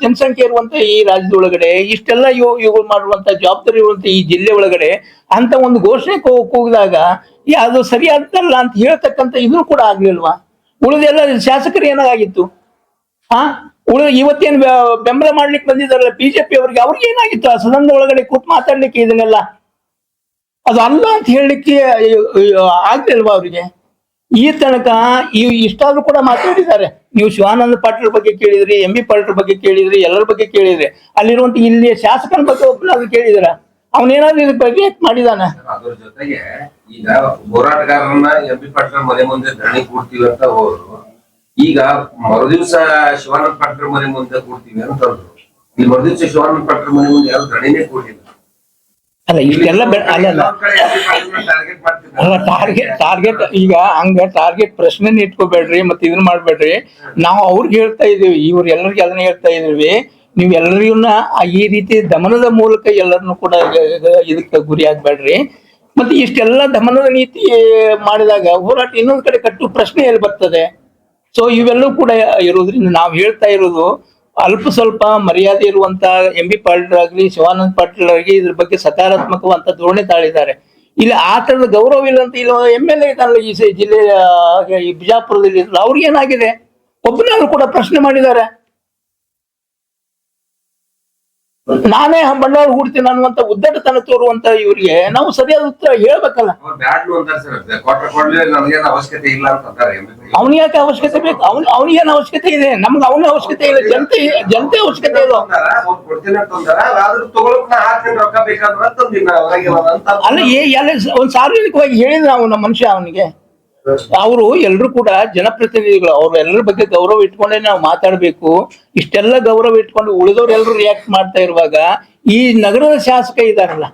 ಜನಸಂಖ್ಯೆ ಇರುವಂತ ಈ ರಾಜ್ಯದೊಳಗಡೆ ಇಷ್ಟೆಲ್ಲ ಇವುಗಳು ಮಾಡುವಂತ ಜವಾಬ್ದಾರಿ ಇರುವಂತ ಈ ಜಿಲ್ಲೆ ಒಳಗಡೆ ಅಂತ ಒಂದು ಘೋಷಣೆ ಕೂಗಿದಾಗ ಅದು ಸರಿಯಾದಲ್ಲ ಅಂತ ಹೇಳ್ತಕ್ಕಂಥ ಇದನ್ನು ಕೂಡ ಆಗ್ಲಿಲ್ವಾ? ಉಳಿದೆಲ್ಲ ಶಾಸಕರು ಏನಾಗಿತ್ತು? ಇವತ್ತೇನು ಬೆಂಬಲ ಮಾಡ್ಲಿಕ್ಕೆ ಬಂದಿದ್ದಾರಲ್ಲ ಬಿಜೆಪಿ ಅವ್ರಿಗೆ ಏನಾಗಿತ್ತು? ಆ ಸದನದ ಒಳಗಡೆ ಕೂತ್ ಮಾತಾಡ್ಲಿಕ್ಕೆ ಇದನ್ನೆಲ್ಲ ಅದು ಅಲ್ಲ ಅಂತ ಹೇಳಲಿಕ್ಕೆ ಆಗ್ಲಿಲ್ವಾ ಅವ್ರಿಗೆ? ಈ ತನಕ ಇಷ್ಟಾದ್ರೂ ಕೂಡ ಮಾತಾಡಿದ್ದಾರೆ. ನೀವು ಶಿವಾನಂದ ಪಾಟೀಲ್ ಬಗ್ಗೆ ಕೇಳಿದ್ರಿ, MB ಪಾಟೀಲ್ ಬಗ್ಗೆ ಕೇಳಿದ್ರಿ, ಎಲ್ಲರ ಬಗ್ಗೆ ಕೇಳಿದ್ರಿ. ಅಲ್ಲಿರುವಂತ ಇಲ್ಲಿ ಶಾಸಕನ ಬಗ್ಗೆ ಒಬ್ಬನಾದ್ರು ಕೇಳಿದಾರ? ಅವನೇನಾದ್ರೂ ಇದ್ರ ಬಗ್ಗೆ ಮಾಡಿದಾನ? ಅದ್ರ ಜೊತೆಗೆ ಈಗ ಹೋರಾಟಗಾರರನ್ನ MB ಪಾಟೀಲ್ ಮನೆ ಮುಂದೆ ಧರಣಿ ಕೂಡ್ತೀವಿ ಅಂತ ಹೋದ್ರು. ಈಗ ಮರುದಿವ್ಸ ಶಿವಾನಂದ ಪಾಟೀಲ್ ಮನೆ ಮುಂದೆ ಕೂಡ್ತೀವಿ ಅಂತಂದ್ರು. ಈ ಮರುದಿವ್ಸ ಶಿವಾನಂದ ಪಾಟೀಲ್ ಮನೆ ಮುಂದೆ ಯಾರು ಧರಣಿನೇ ಕೂಡಿಲ್ಲ. ಅಲ್ಲ ಇಷ್ಟೆಲ್ಲ ಟಾರ್ಗೆಟ್ ಈಗ ಹಂಗ ಟಾರ್ಗೆಟ್ ಪ್ರಶ್ನೆ ಇಟ್ಕೋಬೇಡ್ರಿ, ಮತ್ತೆ ಇದನ್ನ ಮಾಡ್ಬೇಡ್ರಿ. ನಾವು ಅವ್ರಿಗೆ ಹೇಳ್ತಾ ಇದೀವಿ, ಇವ್ರ ಎಲ್ಲರಿಗೆ ಅದನ್ನ ಹೇಳ್ತಾ ಇದೀವಿ, ನೀವ್ ಎಲ್ಲರಿಗೂನ ಈ ರೀತಿ ದಮನದ ಮೂಲಕ ಎಲ್ಲರನ್ನು ಕೂಡ ಇದಕ್ಕೆ ಗುರಿ ಆಗ್ಬೇಡ್ರಿ. ಮತ್ತೆ ಇಷ್ಟೆಲ್ಲ ದಮನದ ನೀತಿ ಮಾಡಿದಾಗ ಹೋರಾಟ ಇನ್ನೊಂದ್ ಕಡೆ ಕಟ್ಟು ಪ್ರಶ್ನೆ ಎಲ್ಲಿ ಬರ್ತದೆ? ಸೊ ಇವೆಲ್ಲವೂ ಕೂಡ ಇರೋದ್ರಿಂದ ನಾವು ಹೇಳ್ತಾ ಇರೋದು ಅಲ್ಪ ಸ್ವಲ್ಪ ಮರ್ಯಾದೆ ಇರುವಂತ MB ಪಾಟೀಲ್ ಆಗ್ಲಿ, ಶಿವಾನಂದ ಪಾಟೀಲ್ ಆಗ್ಲಿ ಇದ್ರ ಬಗ್ಗೆ ಸಕಾರಾತ್ಮಕವಂತ ಧೋರಣೆ ತಾಳಿದ್ದಾರೆ. ಇಲ್ಲಿ ಆ ತರದ ಗೌರವ ಇಲ್ಲ ಅಂತ ಇಲ್ಲ MLA ಇದ್ದಾರಲ್ಲ ಈ ಜಿಲ್ಲೆಯ ಈ ಬಿಜಾಪುರದಲ್ಲಿ ಅವ್ರಿಗೆ ಏನಾಗಿದೆ? ಒಬ್ಬನಾದ್ರು ಕೂಡ ಪ್ರಶ್ನೆ ಮಾಡಿದ್ದಾರೆ. ನಾನೇ ಬಂಡವಾಳ ಹೂಡ್ತೀನಿ ಅನ್ನುವಂತ ಉದ್ದಟತನ ತೋರುವಂತ ಇವ್ರಿಗೆ ನಾವು ಸರಿಯಾದ ಉತ್ತರ ಹೇಳ್ಬೇಕಲ್ಲ. ಅವಶ್ಯಕತೆ ಇಲ್ಲ ಅಂತಾರೆ. ಅವ್ನಿಗೆ ಯಾಕೆ ಅವಶ್ಯಕತೆ ಬೇಕು? ಅವ್ನಿಗೇನು ಅವಶ್ಯಕತೆ ಇದೆ? ನಮ್ಗೆ ಅವನ ಅವಶ್ಯಕತೆ ಇಲ್ಲ, ಜನತೆ ಅವಶ್ಯಕತೆ ಇಲ್ಲ. ಅಲ್ಲ ಒಂದ್ ಸಾರ್ವಜನಿಕವಾಗಿ ಹೇಳಿದ್ರೆ ಅವನ ಮನುಷ್ಯ ಅವನಿಗೆ ಅವರು ಎಲ್ರು ಕೂಡ ಜನಪ್ರತಿನಿಧಿಗಳು, ಅವ್ರು ಎಲ್ಲರ ಬಗ್ಗೆ ಗೌರವ ಇಟ್ಕೊಂಡೇ ನಾವು ಮಾತಾಡ್ಬೇಕು. ಇಷ್ಟೆಲ್ಲ ಗೌರವ ಇಟ್ಕೊಂಡು ಉಳಿದವ್ರು ಎಲ್ಲರೂ ರಿಯಾಕ್ಟ್ ಮಾಡ್ತಾ ಇರುವಾಗ ಈ ನಗರದ ಶಾಸಕ ಇದಾರಲ್ಲ,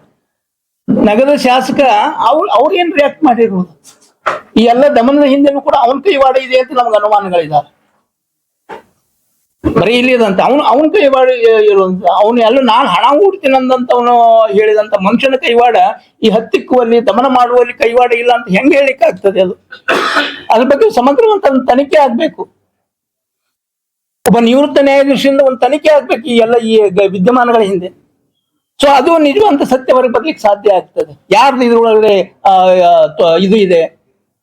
ನಗರದ ಶಾಸಕ ಅವ್ರು ಏನ್ ರಿಯಾಕ್ಟ್ ಮಾಡಿರ್ಬೋದು? ಈ ಎಲ್ಲ ದಮನದ ಹಿಂದೆನೂ ಕೂಡ ಅವನ ಕೈವಾಡ ಇದೆ ಅಂತ ನಮ್ಗೆ ಅನುಮಾನಗಳಿದಾವೆ. ಬರೀ ಇಲ್ಲಿದಂತ ಅವನ ಕೈವಾಡ ಇರುವಂತ ಅವನು ಎಲ್ಲ ನಾನು ಹಣ ಹೂಡ್ತೀನಿ ಅಂದಂತವನು ಹೇಳಿದಂತ ಮನುಷ್ಯನ ಕೈವಾಡ ಈ ಹತ್ತಿಕ್ಕುವಲ್ಲಿ ದಮನ ಮಾಡುವಲ್ಲಿ ಕೈವಾಡ ಇಲ್ಲ ಅಂತ ಹೆಂಗ್ ಹೇಳಿಕ್ಕೆ ಆಗ್ತದೆ ಅದು? ಅದ್ರ ಬಗ್ಗೆ ಸಮಗ್ರವಂತ ತನಿಖೆ ಆಗ್ಬೇಕು. ಒಬ್ಬ ನಿವೃತ್ತ ನ್ಯಾಯಾಧೀಶರಿಂದ ಒಂದು ತನಿಖೆ ಆಗ್ಬೇಕು ಈ ಎಲ್ಲ ಈ ವಿದ್ಯಮಾನಗಳ ಹಿಂದೆ. ಸೊ ಅದು ನಿಜವಂತ ಸತ್ಯ ಹೊರಗೆ ಬರ್ಲಿಕ್ಕೆ ಸಾಧ್ಯ ಆಗ್ತದೆ. ಯಾರ್ದು ಇದ್ರೊಳಗಡೆ ಇದು ಇದೆ,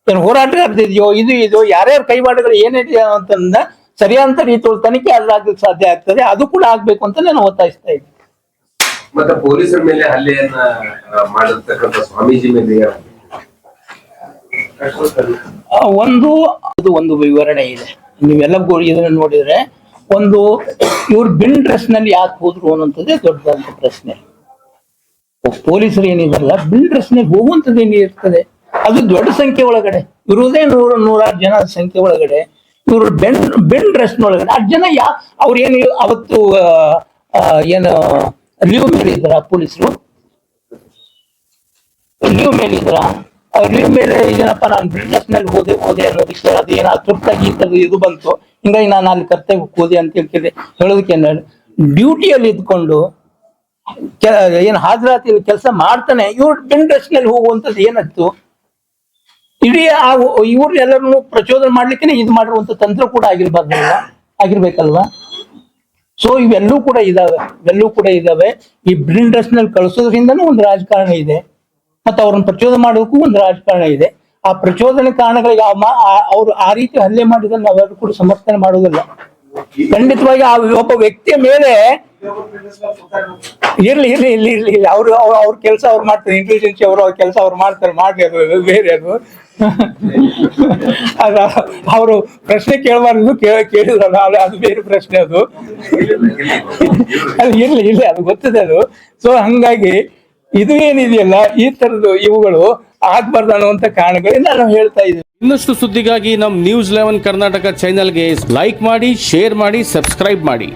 ಏನು ಹೋರಾಟಗಾರದಿದೆಯೋ ಇದು ಯಾರ್ಯಾರ ಕೈವಾಡಗಳು ಏನಿದೆಯೋ ಅಂತಂದ ಸರಿಯಾದ ರೀತಿಯಲ್ಲಿ ತನಿಖೆ ಆಗ್ಲಿಕ್ಕೆ ಸಾಧ್ಯ ಆಗ್ತದೆ. ಅದು ಕೂಡ ಆಗ್ಬೇಕು ಅಂತ ನಾನು ಒತ್ತಾಯಿಸ್ತಾ ಇದ್ದೀನಿ. ಮತ್ತೆ ಪೊಲೀಸರ ಮೇಲೆ ಹಲ್ಲೆಯನ್ನ ಮಾಡಿರ್ತಕ್ಕಂಥ ಸ್ವಾಮೀಜಿ ಮೇಲೆ ಒಂದು ವಿವರಣೆ ಇದೆ. ನೀವೆಲ್ಲ ಇದನ್ನ ನೋಡಿದ್ರೆ ಇವ್ರು ಬಿನ್ ಡ್ರೆಸ್ ನಲ್ಲಿ ಯಾಕೆ ಹೋದ್ರು ಅನ್ನೋಂಥದ್ದೇ ದೊಡ್ಡದಂತ ಪ್ರಶ್ನೆ. ಪೊಲೀಸರು ಏನಿದಲ್ಲ ಬಿನ್ ಡ್ರೆಸ್ ನಲ್ಲಿ ಹೋಗುವಂಥದ್ದು ಏನಿರ್ತದೆ, ಅದು ದೊಡ್ಡ ಸಂಖ್ಯೆ ಒಳಗಡೆ ಇರುವುದೇ 100-106 ಜನ ಸಂಖ್ಯೆ ಒಳಗಡೆ ಇವರು ಬೆನ್ ಡ್ರೆಸ್ ಒಳಗಡೆ 10 ಜನ ಅವ್ರೇನು ಅವತ್ತು ಏನು ಲೀವ್ ಮೇಲೆ ಇದ್ರ ಪೊಲೀಸರು ಲೀವ್ ಮೇಲೆ ಇದ್ರ ಲೀವ್ ಮೇಲೆ ಏನಪ್ಪ ನಾನು ಬೆನ್ ಡ್ರೆಸ್ ನಲ್ಲಿ ಹೋದೆ ಅನ್ನೋದಕ್ಕೆ ಅದು ಏನೋ ತುರ್ತಾಗಿ ಇದು ಬಂತು, ಹಿಂಗಾಗಿ ನಾನು ಅಲ್ಲಿ ಕರ್ತವ್ಯಕ್ಕೆ ಹೋದೆ ಅಂತ ಹೇಳ್ತಿದ್ದೆ ಹೇಳೋದಕ್ಕೆ ಡ್ಯೂಟಿಯಲ್ಲಿ ಇದ್ಕೊಂಡು ಏನು ಹಾಜರಾತಿ ಕೆಲಸ ಮಾಡ್ತಾನೆ ಇವ್ರು ಬೆನ್ ಡ್ರೆಸ್ ನಲ್ಲಿ ಹೋಗುವಂಥದ್ದು ಏನತ್ತು? ಇಡೀ ಇವ್ರನ್ನೆಲ್ಲರನ್ನು ಪ್ರಚೋದನೆ ಮಾಡ್ಲಿಕ್ಕೆ ಇದು ಮಾಡಿರುವಂತ ತಂತ್ರ ಕೂಡ ಆಗಿರ್ಬೇಕಲ್ವಾ? ಸೊ ಇವೆಲ್ಲೂ ಕೂಡ ಇದಾವೆ. ಈ ಬ್ರಿನ್ ಡ್ರೆಸ್ ನಲ್ಲಿ ಕಳಿಸೋದ್ರಿಂದನೂ ಒಂದು ರಾಜಕಾರಣ ಇದೆ, ಮತ್ತೆ ಅವ್ರನ್ನ ಪ್ರಚೋದನೆ ಮಾಡೋದಕ್ಕೂ ಒಂದು ರಾಜಕಾರಣ ಇದೆ. ಆ ಪ್ರಚೋದನೆ ಕಾರಣಗಳಿಗೆ ಅವ್ರು ಆ ರೀತಿ ಹಲ್ಲೆ ಮಾಡಿದ್ರೆ ನಾವೆಲ್ಲರೂ ಕೂಡ ಸಮರ್ಥನೆ ಮಾಡೋದಿಲ್ಲ. ಖಂಡಿತವಾಗಿ ಆ ಒಬ್ಬ ವ್ಯಕ್ತಿಯ ಮೇಲೆ ಇರ್ಲಿ ಅವ್ರ ಕೆಲಸ ಅವ್ರು ಮಾಡ್ತಾರೆ, ಇಂಟೆಲಿಜೆನ್ಸಿ ಅವ್ರ ಕೆಲಸ ಅವ್ರು ಮಾಡ್ತಾರೆ, ಮಾಡ್ಲಿ, ಅದು ಬೇರೆ. ಅದು ಅವರು ಪ್ರಶ್ನೆ ಕೇಳಬಾರ್ದು, ಕೇಳಿದ್ರಲ್ಲ ಅದು ಬೇರೆ ಪ್ರಶ್ನೆ. ಅದು ಇರ್ಲಿ ಅದು ಗೊತ್ತದೆ ಅದು. ಸೊ ಹಂಗಾಗಿ ಇದು ಏನಿದೆಯಲ್ಲ ಈ ತರದ್ದು ಇವುಗಳು ಆಗ್ಬಾರ್ದು ಅನ್ನುವಂತ ಕಾರಣಗಳಿಂದ ನಾವು ಹೇಳ್ತಾ ಇದ್ದೀವಿ. ಇನ್ನಷ್ಟು ಸುದ್ದಿಗಾಗಿ ನಮ್ಮ ನ್ಯೂಸ್ 11 ಕರ್ನಾಟಕ ಚಾನೆಲ್ಗೆ ಲೈಕ್ ಮಾಡಿ, ಶೇರ್ ಮಾಡಿ, ಸಬ್ಸ್ಕ್ರೈಬ್ ಮಾಡಿ.